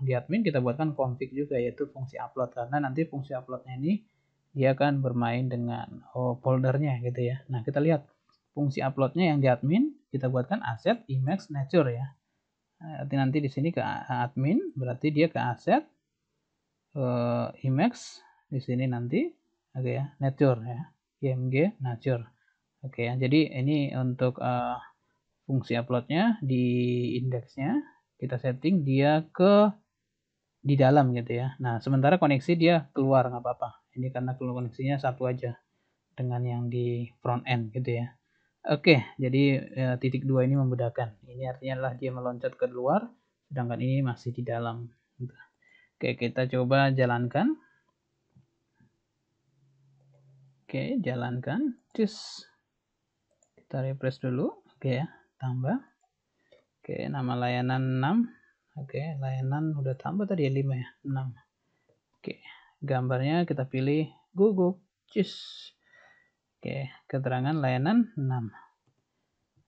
di admin kita buatkan config juga, yaitu fungsi upload. Karena nanti fungsi uploadnya ini dia akan bermain dengan foldernya gitu ya. Nah, kita lihat fungsi uploadnya yang di admin, kita buatkan asset, Emacs, nature ya. Nanti di sini ke admin, berarti dia ke asset, Emacs, di sini nanti oke ya, nature ya, img nature. Oke ya, jadi ini untuk fungsi uploadnya di indeksnya kita setting dia ke di dalam gitu ya. Nah, sementara koneksi dia keluar nggak apa-apa. Ini karena keluar koneksinya satu aja dengan yang di front end gitu ya. Oke, jadi titik 2 ini membedakan. Ini artinya adalah dia meloncat ke luar, sedangkan ini masih di dalam. Oke, kita coba jalankan. Oke, jalankan. Cus. Kita refresh dulu. Oke ya, tambah. Oke, nama layanan 6. Oke, layanan udah tambah tadi ya 5 ya, 6. Oke, gambarnya kita pilih gugup. Cus. Oke, keterangan layanan 6.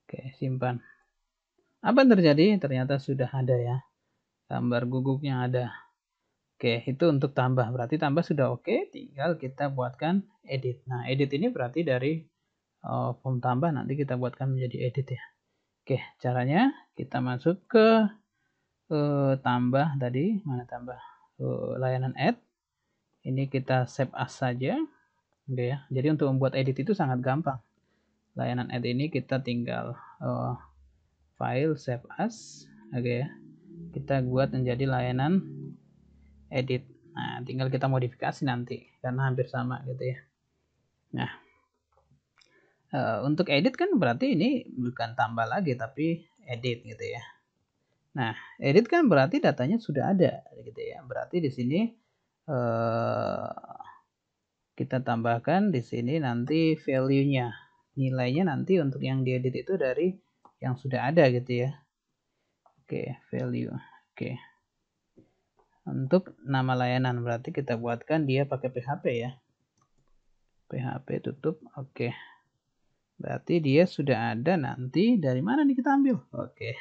Oke, simpan. Apa yang terjadi? Ternyata sudah ada ya. Gambar guguknya ada. Oke, itu untuk tambah. Berarti tambah sudah oke, tinggal kita buatkan edit. Nah, edit ini berarti dari form tambah nanti kita buatkan menjadi edit ya. Oke, caranya kita masuk ke tambah tadi, mana tambah? Layanan add. Ini kita save as saja. Oke ya. Jadi untuk membuat edit itu sangat gampang. Layanan add ini kita tinggal file save as. Oke ya. Kita buat menjadi layanan edit. Nah, tinggal kita modifikasi nanti karena hampir sama gitu ya. Nah, untuk edit kan berarti ini bukan tambah lagi tapi edit gitu ya. Nah, edit kan berarti datanya sudah ada gitu ya. Berarti di sini kita tambahkan di sini nanti value-nya. Nilainya nanti untuk yang diedit itu dari yang sudah ada gitu ya. Oke, value. Oke. Untuk nama layanan berarti kita buatkan dia pakai PHP ya. PHP tutup. Oke. Berarti dia sudah ada nanti dari mana nih kita ambil? Oke.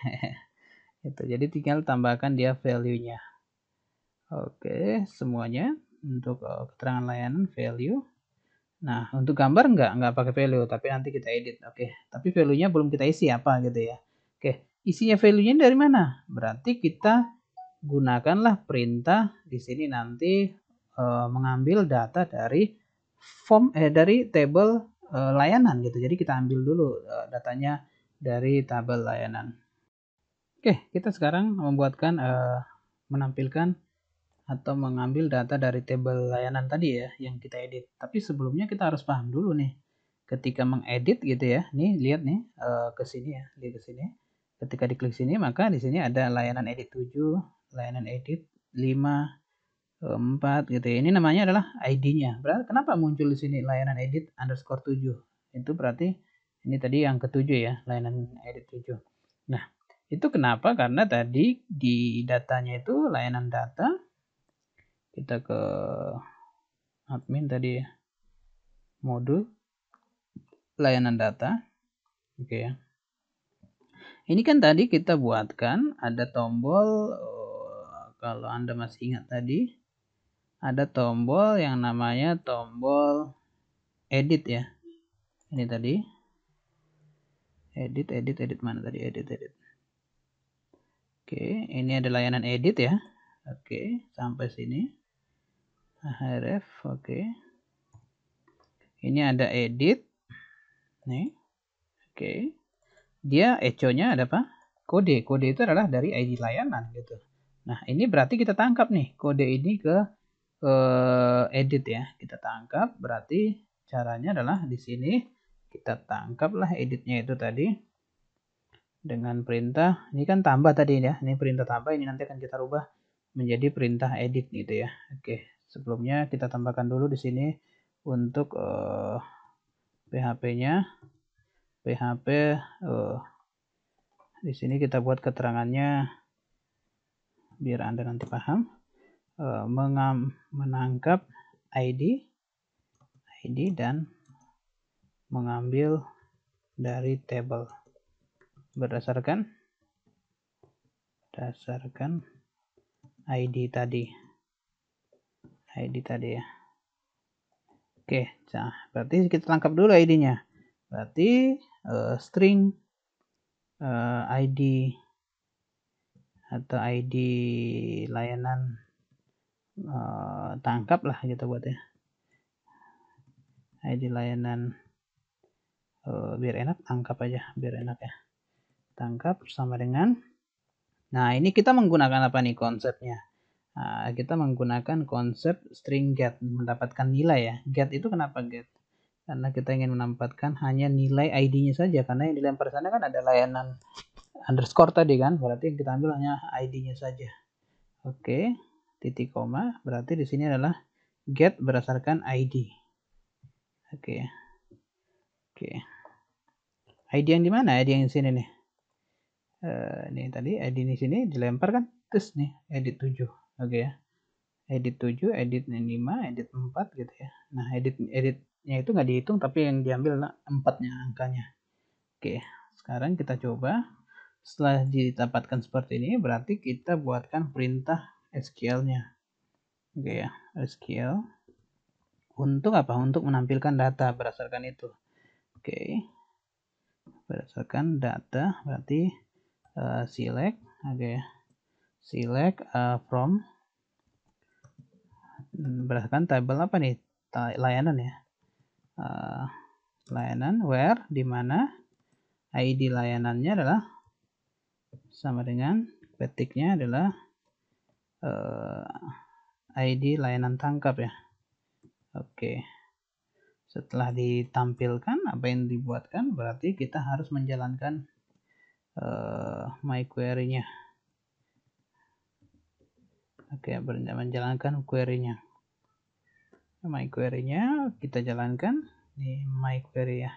Itu. Jadi tinggal tambahkan dia value-nya. Oke, semuanya untuk keterangan layanan value. Nah, untuk gambar nggak pakai value, tapi nanti kita edit. Oke, tapi value-nya belum kita isi apa gitu ya. Oke, isinya value-nya dari mana? Berarti kita gunakanlah perintah di sini nanti mengambil data dari form dari tabel layanan gitu. Jadi kita ambil dulu datanya dari tabel layanan. Oke, kita sekarang membuatkan menampilkan atau mengambil data dari tabel layanan tadi ya yang kita edit. Tapi sebelumnya kita harus paham dulu nih. Ketika mengedit gitu ya. Nih lihat nih ke sini ya, lihat ke sini. Ketika diklik sini maka di sini ada layanan edit 7, layanan edit 5, 4 gitu ya. Ini namanya adalah ID-nya. Berarti kenapa muncul di sini layanan edit underscore 7? Itu berarti ini tadi yang ketujuh ya, layanan edit 7. Nah, itu kenapa? Karena tadi di datanya itu layanan data, kita ke admin tadi ya, modul layanan data. Oke ya. Ini kan tadi kita buatkan ada tombol, kalau Anda masih ingat tadi, ada tombol yang namanya tombol edit ya. Ini tadi edit mana tadi, edit. Oke, ini ada layanan edit ya. Oke, sampai sini href. Oke, ini ada edit nih. Oke, dia echo-nya ada apa? Kode itu adalah dari ID layanan gitu. Nah, ini berarti kita tangkap nih kode ini ke edit ya. Kita tangkap, berarti caranya adalah di sini kita tangkaplah editnya itu tadi dengan perintah. Ini kan tambah tadi ya. Ini perintah tambah, ini nanti akan kita rubah menjadi perintah edit gitu ya. Oke, sebelumnya kita tambahkan dulu di sini untuk PHP-nya. PHP di sini kita buat keterangannya biar Anda nanti paham. Menangkap ID dan mengambil dari table berdasarkan ID tadi ya. Oke, nah berarti kita tangkap dulu ID-nya. Berarti string ID atau ID layanan tangkap lah kita buat ya. ID layanan biar enak tangkap aja, biar enak ya. Tangkap sama dengan, nah ini kita menggunakan apa nih konsepnya? Nah, kita menggunakan konsep string get, mendapatkan nilai ya. Get itu kenapa get? Karena kita ingin menempatkan hanya nilai ID-nya saja, karena yang dilempar sana kan ada layanan underscore tadi kan, berarti yang kita ambil hanya ID-nya saja. Oke, titik koma, berarti di sini adalah get berdasarkan ID. Oke. ID yang di mana? ID yang di sini nih. Ini tadi ID di sini dilempar kan, terus nih edit 7. Oke ya. Edit 7, edit 5, edit 4 gitu ya. Nah, editnya itu nggak dihitung, tapi yang diambil 4-nya angkanya. Oke, sekarang kita coba. Setelah didapatkan seperti ini, berarti kita buatkan perintah SQL-nya. Oke ya, SQL. Untuk apa? Untuk menampilkan data berdasarkan itu. Oke, berdasarkan data, berarti select. Oke, select from, berdasarkan tabel apa nih? Layanan ya. Layanan where, di mana ID layanannya adalah sama dengan petiknya adalah ID layanan tangkap ya. Oke. Setelah ditampilkan apa yang dibuatkan, berarti kita harus menjalankan my query-nya. Oke, menjalankan query-nya. My query-nya kita jalankan di my query ya.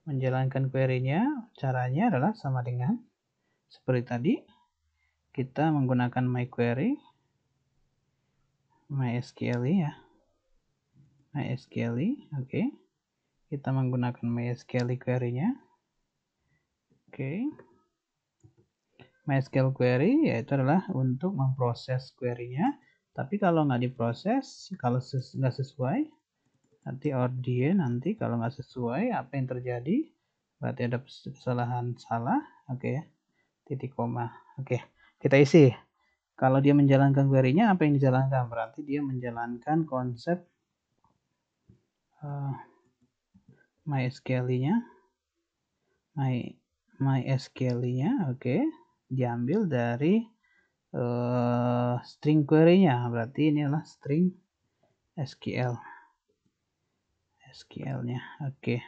Menjalankan query-nya caranya adalah sama dengan seperti tadi. Kita menggunakan my query, MySQL ya. MySQL, oke. Kita menggunakan MySQL query-nya. Oke. MySQL query yaitu adalah untuk memproses query-nya. Tapi kalau nggak diproses, kalau nggak sesuai, nanti dia nanti kalau nggak sesuai, apa yang terjadi? Berarti ada kesalahan salah, oke ya. Titik koma. Oke, kita isi. Kalau dia menjalankan query-nya, apa yang dijalankan? Berarti dia menjalankan konsep MySQL-nya. MySQL-nya, oke. Diambil dari string query-nya. Berarti ini adalah string SQL-nya. Oke.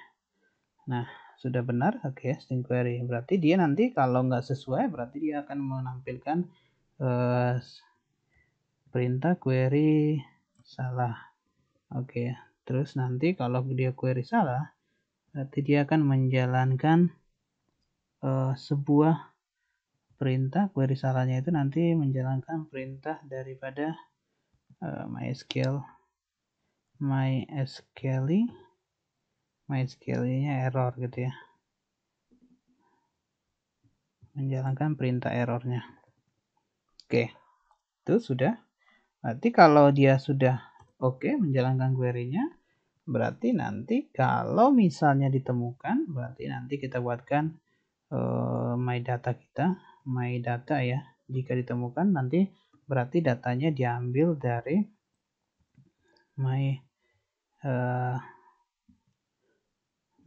Nah, sudah benar. Oke, string query. Berarti dia nanti kalau nggak sesuai, berarti dia akan menampilkan perintah query salah. Oke, terus nanti kalau dia query salah, berarti dia akan menjalankan sebuah perintah. Query salahnya itu nanti menjalankan perintah daripada MySQL MySQL-nya error gitu ya. Menjalankan perintah errornya. Oke, itu sudah. Berarti kalau dia sudah oke menjalankan query-nya, berarti nanti kalau misalnya ditemukan, berarti nanti kita buatkan my data kita, my data ya. Jika ditemukan nanti berarti datanya diambil dari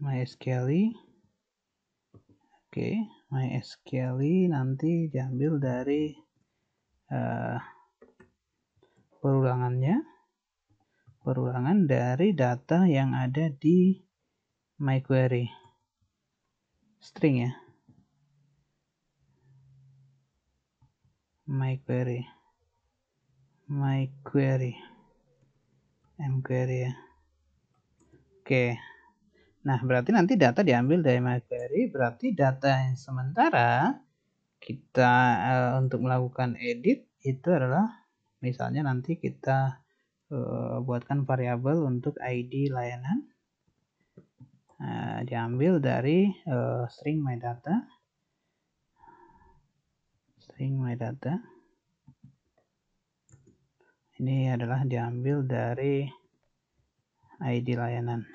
MySQL. Oke, MySQL nanti diambil dari perulangan dari data yang ada di myQuery. String ya. MyQuery, mQuery ya. Oke. Nah, berarti nanti data diambil dari myQuery, berarti data yang sementara kita untuk melakukan edit itu adalah misalnya nanti kita buatkan variabel untuk ID layanan. Diambil dari string MyData. Ini adalah diambil dari ID layanan.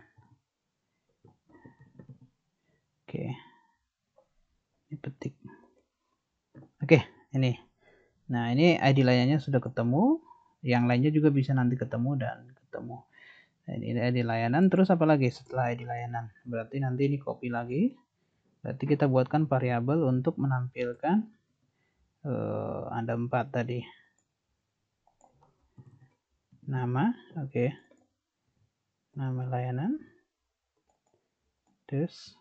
Oke. Ini petik. Oke, ini. Nah, ini ID layanannya sudah ketemu. Yang lainnya juga bisa nanti ketemu dan ketemu. Nah, ini ID layanan. Terus apa lagi setelah ID layanan? Berarti nanti ini copy lagi. Berarti kita buatkan variabel untuk menampilkan ada 4 tadi. Nama, oke. Nama layanan. Terus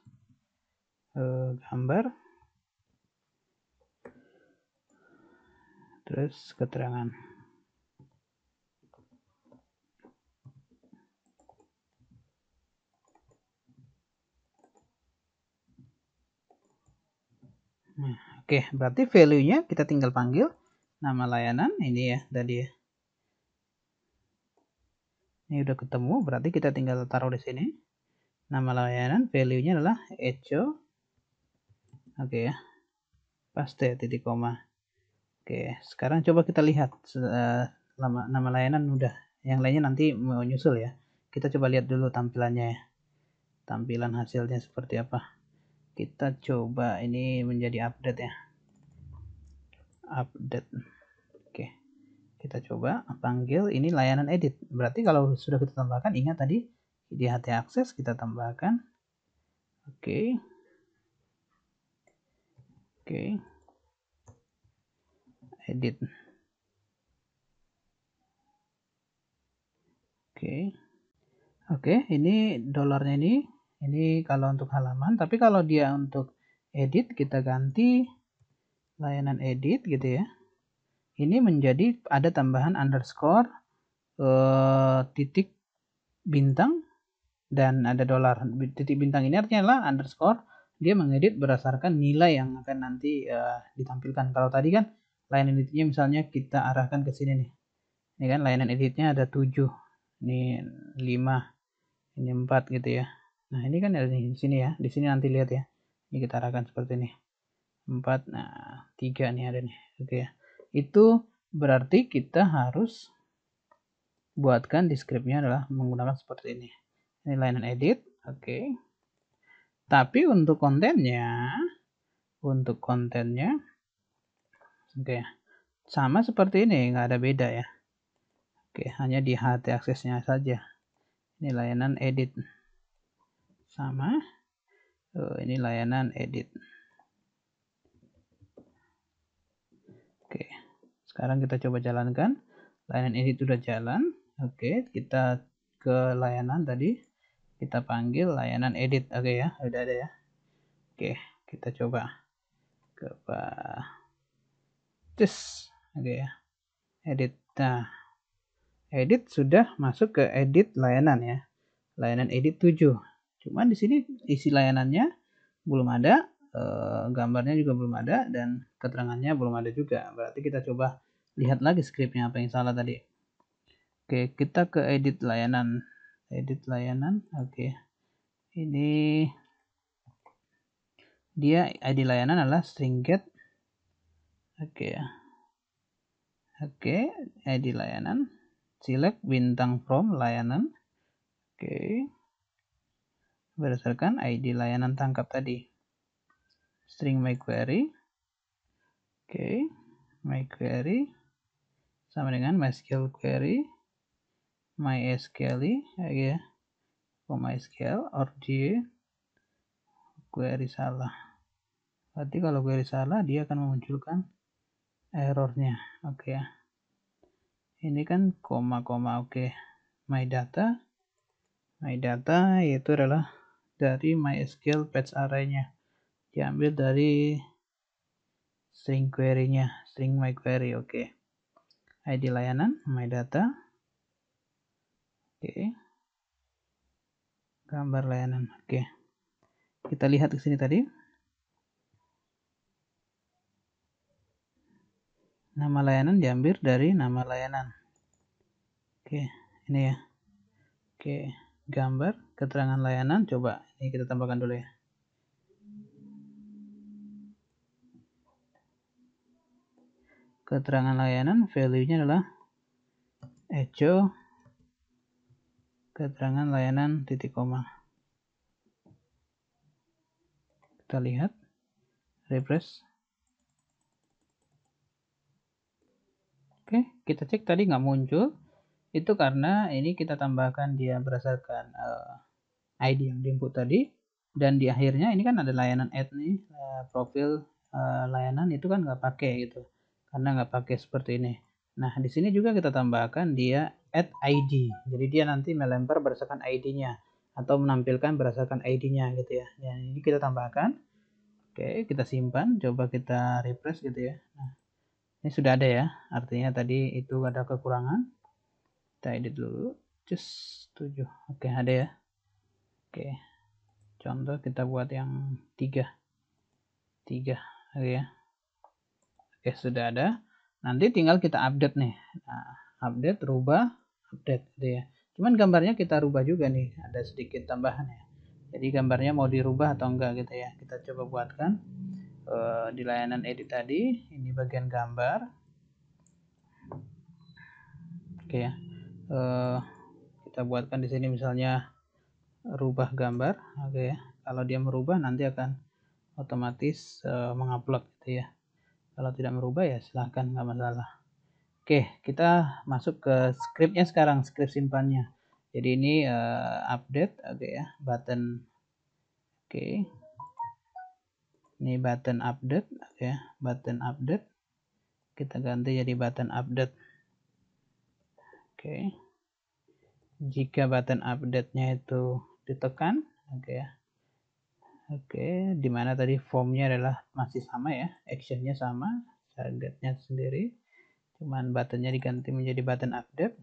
gambar. Terus keterangan. Nah, oke, berarti value-nya kita tinggal panggil nama layanan ini ya tadi ya. Ini udah ketemu, berarti kita tinggal taruh di sini. Nama layanan, value-nya adalah echo. Oke ya. Paste titik koma. Oke, sekarang coba kita lihat nama layanan udah. Yang lainnya nanti mau nyusul ya. Kita coba lihat dulu tampilannya ya. Tampilan hasilnya seperti apa. Kita coba ini menjadi update ya. Update. Oke. Kita coba panggil ini layanan edit. Berarti kalau sudah kita tambahkan, ingat tadi di HT akses kita tambahkan. Oke. Edit. Oke, ini dolarnya ini kalau untuk halaman, tapi kalau dia untuk edit kita ganti layanan edit gitu ya. Ini menjadi ada tambahan underscore titik bintang dan ada dolar. Titik bintang ini artinya adalah underscore, dia mengedit berdasarkan nilai yang akan nanti ditampilkan. Kalau tadi kan layanan editnya misalnya kita arahkan ke sini nih. Ini kan layanan editnya ada 7. Ini 5. Ini 4 gitu ya. Nah, ini kan ada di sini ya. Di sini nanti lihat ya. Ini kita arahkan seperti ini. 4, nah 3 nih ada nih. Oke ya. Itu berarti kita harus buatkan di scriptnya adalah menggunakan seperti ini. Ini layanan edit. Oke. Tapi untuk kontennya oke, sama seperti ini, nggak ada beda ya. Oke, hanya di HT aksesnya saja. Ini layanan edit. Sama. Ini layanan edit. Oke. Sekarang kita coba jalankan. Layanan edit sudah jalan. Oke, kita ke layanan tadi. Kita panggil layanan edit. Oke ya, udah ada ya. Oke, kita coba. Oke ya. Edit. Nah, edit sudah masuk ke edit layanan ya. Layanan edit 7. Cuman di sini isi layanannya belum ada, gambarnya juga belum ada, dan keterangannya belum ada juga. Berarti kita coba lihat lagi scriptnya apa yang salah tadi. Oke, Oke, kita ke edit layanan. Oke. Ini dia ID layanan adalah string get. Oke ya. Oke, ID layanan. Select bintang from layanan. Oke. Berdasarkan ID layanan tangkap tadi. String my query. Oke. My query sama dengan MySQL query. MySQL ya. MySQL or dia query salah. Berarti kalau query salah dia akan memunculkan errornya. Oke ya. Ini kan koma oke. My data yaitu adalah dari MySQL fetch array-nya. Diambil dari string query-nya, string my query. Oke. ID layanan my data. Oke. Gambar layanan. Oke. Kita lihat ke sini tadi. Nama layanan diambil dari nama layanan. Oke, ini ya. Oke, gambar keterangan layanan. Coba ini kita tambahkan dulu ya. Keterangan layanan value-nya adalah echo keterangan layanan titik koma. Kita lihat, refresh. Oke, kita cek tadi nggak muncul. Itu karena ini kita tambahkan dia berdasarkan ID yang diinput tadi. Dan di akhirnya ini kan ada layanan add nih, profil layanan itu kan nggak pakai gitu. Karena nggak pakai seperti ini. Nah, di sini juga kita tambahkan dia add ID. Jadi dia nanti melempar berdasarkan ID-nya atau menampilkan berdasarkan ID-nya gitu ya. Dan ini kita tambahkan. Oke, kita simpan, coba kita refresh gitu ya. Nah, ini sudah ada ya. Artinya tadi itu ada kekurangan. Kita edit dulu. Just 7. Oke, ada ya. Oke. Contoh kita buat yang 3. Oke ya. Oke, sudah ada. Nanti tinggal kita update nih. Nah, update, rubah, update gitu ya. Cuman gambarnya kita rubah juga nih. Ada sedikit tambahan ya. Jadi gambarnya mau dirubah atau enggak gitu ya. Kita coba buatkan di layanan edit tadi. Ini bagian gambar. Oke ya. Kita buatkan di sini misalnya rubah gambar. Oke ya. Kalau dia merubah nanti akan otomatis mengupload gitu ya. Kalau tidak merubah ya silahkan, nggak masalah. Oke, kita masuk ke scriptnya sekarang, script simpannya. Jadi ini update, oke ya, button. Oke, ini button update, oke ya, button update. Kita ganti jadi button update. Oke, jika button update-nya itu ditekan, oke ya. Oke, dimana tadi formnya adalah masih sama ya, actionnya sama, targetnya sendiri, cuman buttonnya diganti menjadi button update.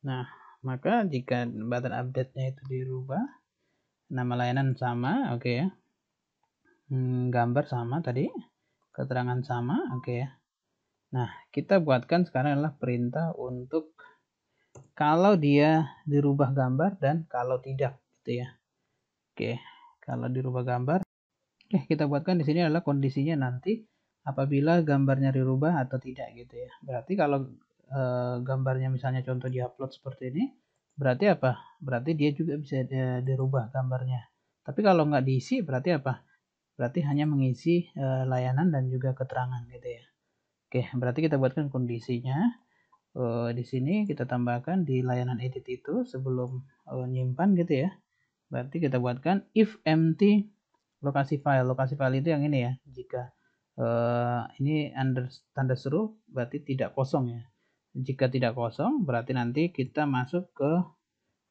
Nah, maka jika button update-nya itu dirubah, nama layanan sama, oke ya, gambar sama tadi, keterangan sama, oke ya. Nah, kita buatkan sekarang adalah perintah untuk kalau dia dirubah gambar dan kalau tidak, gitu ya. Oke, kalau dirubah gambar. Oke, kita buatkan di sini adalah kondisinya nanti apabila gambarnya dirubah atau tidak gitu ya. Berarti kalau gambarnya misalnya contoh diupload seperti ini, berarti apa? Berarti dia juga bisa dirubah gambarnya. Tapi kalau nggak diisi berarti apa? Berarti hanya mengisi layanan dan juga keterangan gitu ya. Oke, berarti kita buatkan kondisinya. Di sini kita tambahkan di layanan edit itu sebelum nyimpan gitu ya. Berarti kita buatkan if empty lokasi file itu yang ini ya. Jika ini tanda seru berarti tidak kosong ya. Jika tidak kosong berarti nanti kita masuk ke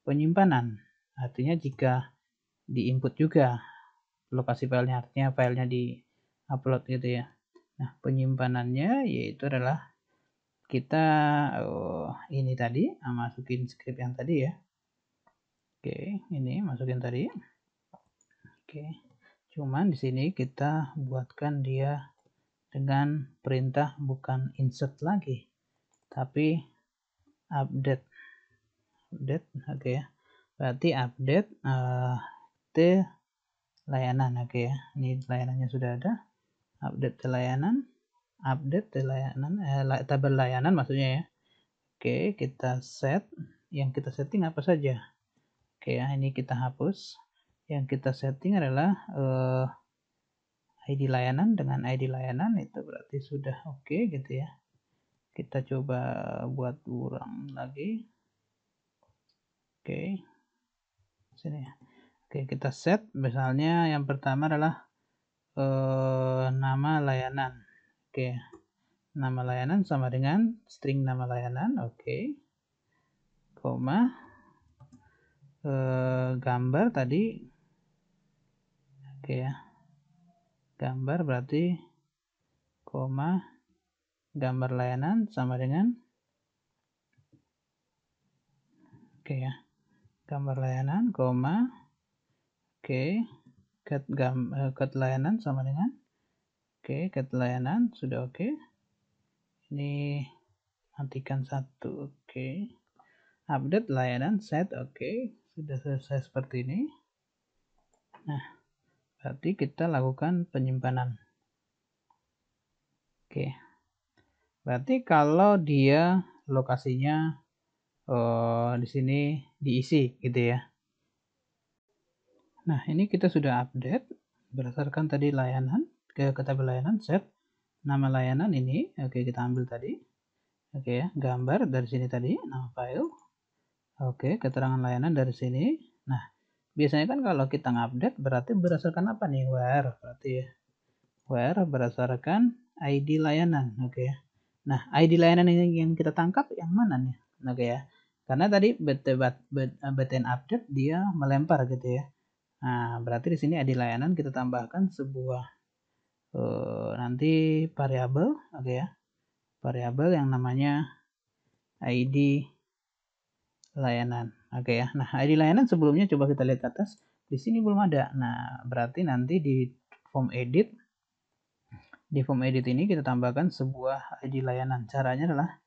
penyimpanan. Artinya jika di input juga lokasi filenya, artinya filenya di upload gitu ya. Nah, penyimpanannya yaitu adalah kita ini tadi masukin script yang tadi ya. Oke, ini masukin tadi. Oke. Cuman di sini kita buatkan dia dengan perintah bukan insert lagi, tapi update. update, oke ya. Berarti update layanan, oke ya. Ini layanannya sudah ada. Update layanan, tabel layanan maksudnya ya. Oke, kita set. Yang kita setting apa saja? Oke ya, ini kita hapus. Yang kita setting adalah ID layanan dengan ID layanan, itu berarti sudah oke gitu ya. Kita coba buat ulang lagi. Oke. Sini ya. Oke, kita set. Misalnya yang pertama adalah nama layanan. Oke. Nama layanan sama dengan string nama layanan. Oke. Koma. Gambar tadi. Oke ya. Gambar berarti koma gambar layanan sama dengan oke ya. Gambar layanan, koma, oke, cut layanan sama dengan oke, cut layanan sudah oke. Ini matikan satu, oke. Update layanan set, oke, sudah selesai seperti ini. Nah, berarti kita lakukan penyimpanan. Oke, berarti kalau dia lokasinya di sini diisi gitu ya. Nah, ini kita sudah update berdasarkan tadi layanan ke tabel layanan set nama layanan ini. Oke, kita ambil tadi. Oke ya, gambar dari sini tadi, nama file. Oke, keterangan layanan dari sini. Nah, biasanya kan kalau kita ngupdate berarti berdasarkan apa nih? Where berarti ya. Where berdasarkan ID layanan. Oke ya. Nah, ID layanan ini yang kita tangkap yang mana nih? Oke ya. Karena tadi btn update dia melempar gitu ya. Nah, berarti di sini ID layanan kita tambahkan sebuah nanti variabel, oke ya. Variabel yang namanya ID layanan. Oke ya. Nah, ID layanan sebelumnya coba kita lihat ke atas. Di sini belum ada. Nah, berarti nanti di form edit ini kita tambahkan sebuah ID layanan. Caranya adalah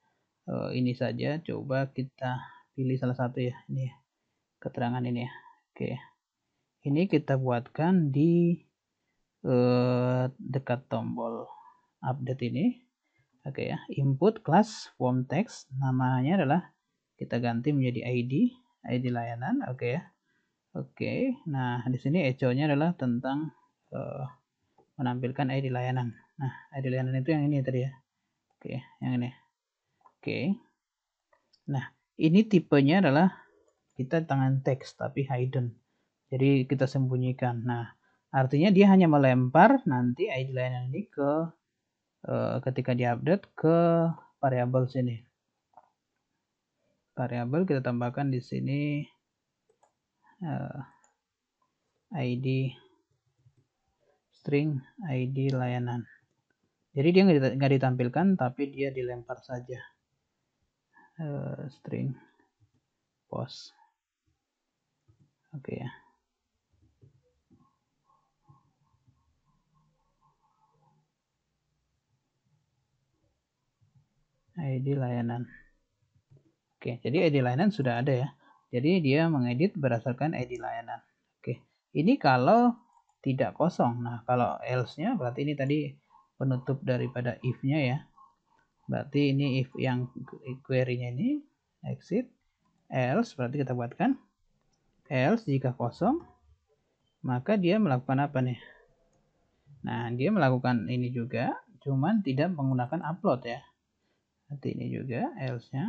ini saja. Coba kita pilih salah satu ya. Ini ya. Keterangan ini ya. Oke. Ini kita buatkan di dekat tombol update ini. Oke ya. Input class form text namanya adalah kita ganti menjadi ID layanan. Oke ya. Oke. Nah, di sini echo-nya adalah tentang menampilkan ID layanan. Nah, ID layanan itu yang ini tadi ya. Oke, yang ini. Oke. Nah, ini tipenya adalah kita tangan teks tapi hidden. Jadi kita sembunyikan. Nah, artinya dia hanya melempar nanti ID layanan ini ke ketika diupdate ke variabel sini. Variabel kita tambahkan di sini ID string ID layanan. Jadi dia nggak ditampilkan tapi dia dilempar saja. String post. Oke ya. ID layanan. Oke, jadi ID layanan sudah ada ya. Jadi dia mengedit berdasarkan ID layanan. Oke, ini kalau tidak kosong. Nah, kalau else-nya berarti ini tadi penutup daripada if-nya ya. Berarti ini if yang query-nya ini exit. Else berarti kita buatkan. Else jika kosong, maka dia melakukan apa nih? Nah, dia melakukan ini juga, cuman tidak menggunakan upload ya. Nanti ini juga else-nya.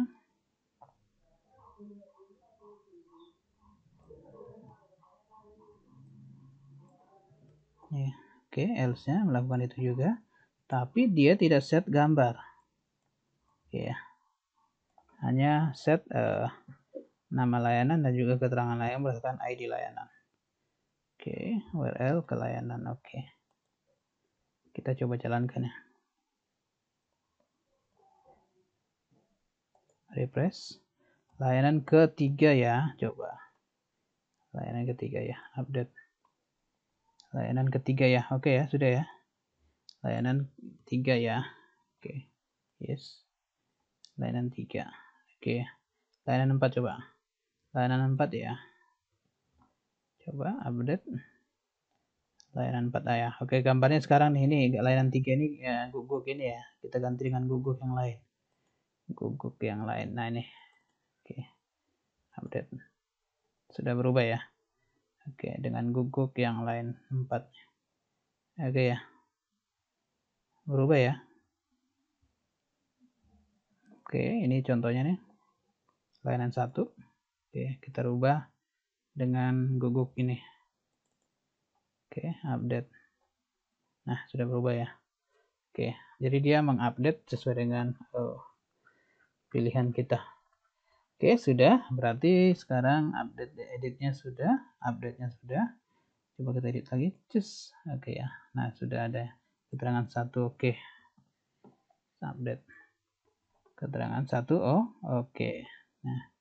Ya, oke, else-nya melakukan itu juga, tapi dia tidak set gambar. Oke ya. Hanya set nama layanan dan juga keterangan layanan berdasarkan ID layanan. Oke, URL ke layanan. Oke. Kita coba jalankan ya. Refresh. Layanan ketiga ya, coba. Layanan ketiga ya, update. Layanan ketiga ya, oke ya, sudah ya. Layanan 3 ya. Oke. Yes. Layanan 3. Oke. Layanan 4 coba. layanan 4 ya. Coba update layanan 4 ya. Oke, gambarnya sekarang nih, ini layanan 3 ini ya, guguk ini ya. Kita ganti dengan guguk yang lain. Guguk yang lain. Nah, ini. Oke. Update. Sudah berubah ya. Oke, dengan guguk yang lain 4. Oke ya. Berubah ya. Oke, ini contohnya nih. Layanan 1. Oke, kita rubah dengan guguk ini. Oke, update. Nah, sudah berubah ya. Oke, jadi dia mengupdate sesuai dengan pilihan kita. Oke, sudah. Berarti sekarang update editnya sudah, update-nya sudah. Coba kita edit lagi. Cus. Oke ya. Nah, sudah ada keterangan 1. Oke. Update. Keterangan 1. Oh, oke. Nah.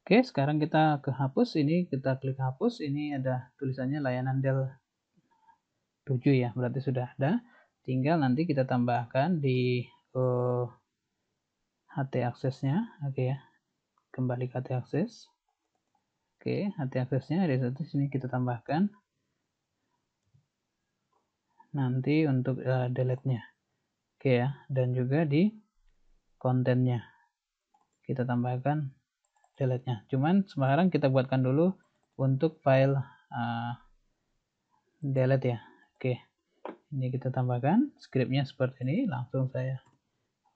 Oke, sekarang kita ke hapus. Ini kita klik hapus. Ini ada tulisannya layanan Dell 7 ya. Berarti sudah ada. Tinggal nanti kita tambahkan di HT aksesnya. Oke ya. Kembali ke HT akses. Oke, HT aksesnya ada satu sini kita tambahkan. Nanti untuk delete-nya. Oke ya, dan juga di kontennya kita tambahkan delete-nya. Cuman sekarang kita buatkan dulu untuk file delete ya. Oke, ini kita tambahkan scriptnya seperti ini. Langsung saya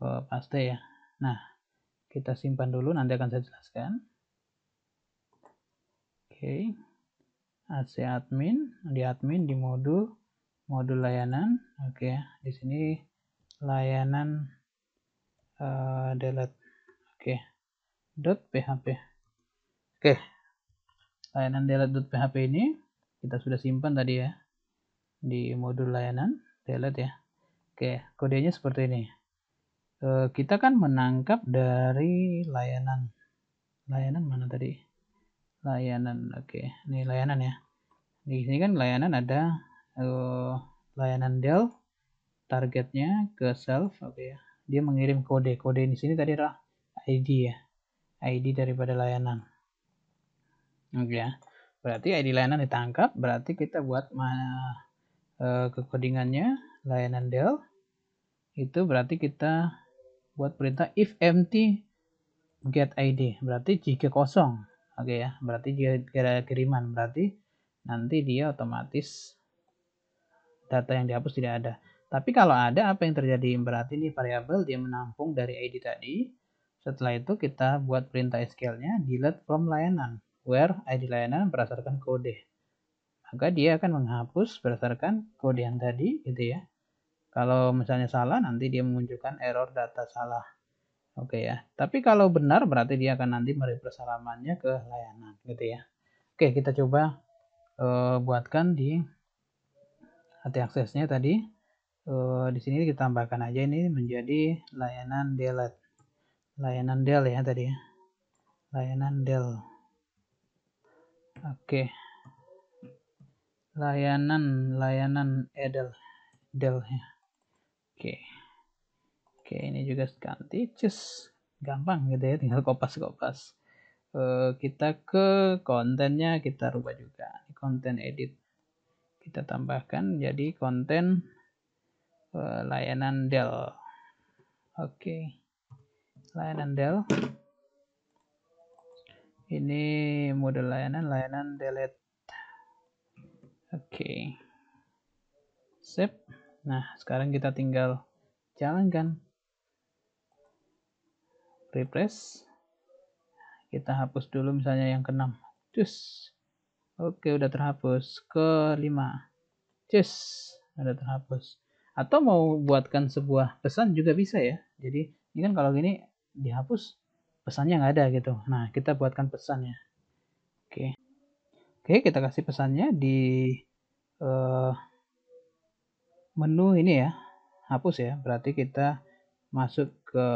paste ya. Nah, kita simpan dulu, nanti akan saya jelaskan. Oke, AC admin, di admin di modul layanan. Oke, di sini layanan delete. Oke, .php. Oke, layanan delete.php ini kita sudah simpan tadi ya di modul layanan delete ya. Oke, kodenya seperti ini. Kita kan menangkap dari layanan mana tadi? Layanan. Oke, ini layanan ya. Di sini kan layanan ada layanan Dell, targetnya ke self. Oke ya. Dia mengirim kode di sini tadi adalah ID ya, ID daripada layanan. Oke ya, berarti ID layanan ditangkap. Berarti kita buat kekodingannya layanan Dell itu berarti kita buat perintah if empty get ID, berarti jika kosong. Oke ya, berarti jika ada kiriman, berarti nanti dia otomatis data yang dihapus tidak ada. Tapi kalau ada, apa yang terjadi? Berarti ini variabel dia menampung dari ID tadi. Setelah itu kita buat perintah SQL-nya delete from layanan, where ID layanan berdasarkan kode. Maka dia akan menghapus berdasarkan kode yang tadi, gitu ya. Kalau misalnya salah, nanti dia memunculkan error data salah. Oke ya. Tapi kalau benar, berarti dia akan nanti merefresh halamannya ke layanan, gitu ya. Oke, kita coba buatkan di HT aksesnya tadi. Di sini kita tambahkan aja ini menjadi layanan delete. Layanan Dell ya tadi ya. Layanan Dell. Oke. Layanan Dell ya. Oke. Oke, ini juga ganti. Cus. Gampang gitu ya, tinggal kopas-kopas. Kita ke kontennya, kita rubah juga. Konten edit. Kita tambahkan jadi konten layanan Dell. Oke. Layanan Dell. Ini mode layanan delete. Oke. Save. Nah, sekarang kita tinggal jalankan. Refresh. Kita hapus dulu misalnya yang ke-6. Cus. Oke, udah terhapus. Ke-5. Cus. Udah terhapus. Atau mau buatkan sebuah pesan juga bisa ya. Jadi, ini kan kalau gini dihapus, pesannya nggak ada gitu. Nah, kita buatkan pesannya. Oke. Oke, kita kasih pesannya di menu ini ya. Hapus ya. Berarti kita masuk ke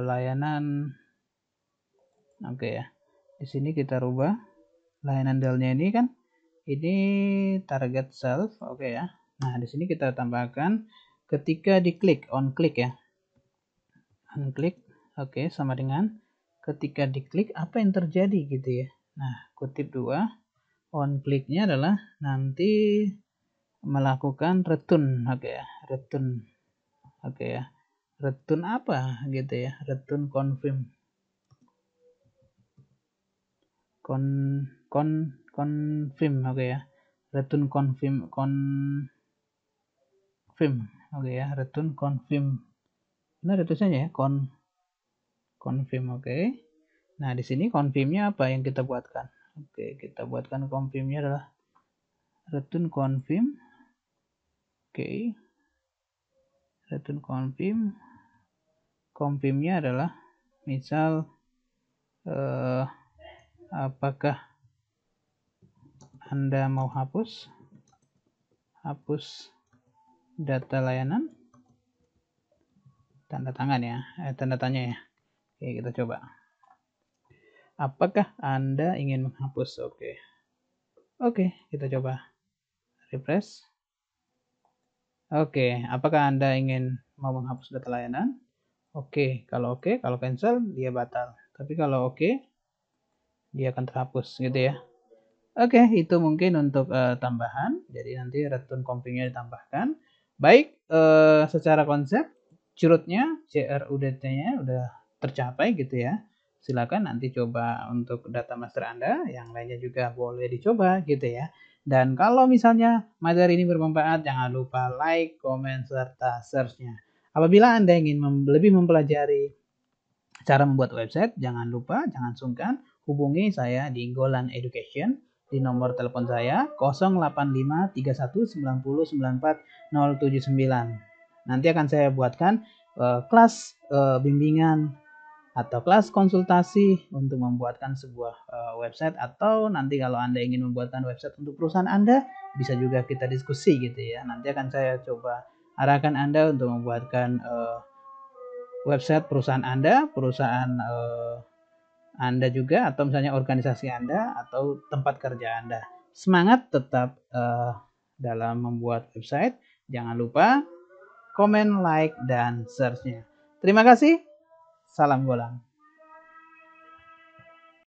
layanan. Oke ya. Di sini kita rubah layanan Dell-nya ini kan ini target self. Oke ya. Nah, di sini kita tambahkan ketika diklik, on click ya. On click. Oke, sama dengan ketika diklik apa yang terjadi gitu ya. Nah, kutip 2, on kliknya adalah nanti melakukan return, oke ya, return, oke ya, return apa gitu ya, return confirm, confirm, oke ya, return confirm, oke ya, return confirm, benar tulisannya ya, confirm, oke. Nah, di sini confirmnya apa yang kita buatkan? Oke, kita buatkan confirmnya adalah return confirm, oke, return confirmnya adalah misal apakah Anda mau hapus data layanan, tanda tangan ya, tanda tanya ya. Oke, kita coba. Apakah Anda ingin menghapus? Oke, kita coba refresh. Oke, apakah Anda ingin mau menghapus data layanan? Oke, kalau cancel dia batal. Tapi kalau oke, dia akan terhapus gitu ya. Oke, itu mungkin untuk tambahan. Jadi nanti return confirmnya ditambahkan. Baik, secara konsep curutnya CRUDT-nya udah tercapai gitu ya. Silakan nanti coba untuk data master Anda, yang lainnya juga boleh dicoba gitu ya. Dan kalau misalnya materi ini bermanfaat, jangan lupa like, komen, serta search-nya. Apabila Anda ingin lebih mempelajari cara membuat website, jangan sungkan hubungi saya di Golan Education di nomor telepon saya 08531909479. Nanti akan saya buatkan kelas bimbingan atau kelas konsultasi untuk membuatkan sebuah website, atau nanti kalau Anda ingin membuatkan website untuk perusahaan Anda, bisa juga kita diskusi gitu ya. Nanti akan saya coba arahkan Anda untuk membuatkan website perusahaan Anda, Anda juga, atau misalnya organisasi Anda atau tempat kerja Anda. Semangat tetap dalam membuat website. Jangan lupa komen, like, dan search-nya. Terima kasih. Salam Golang.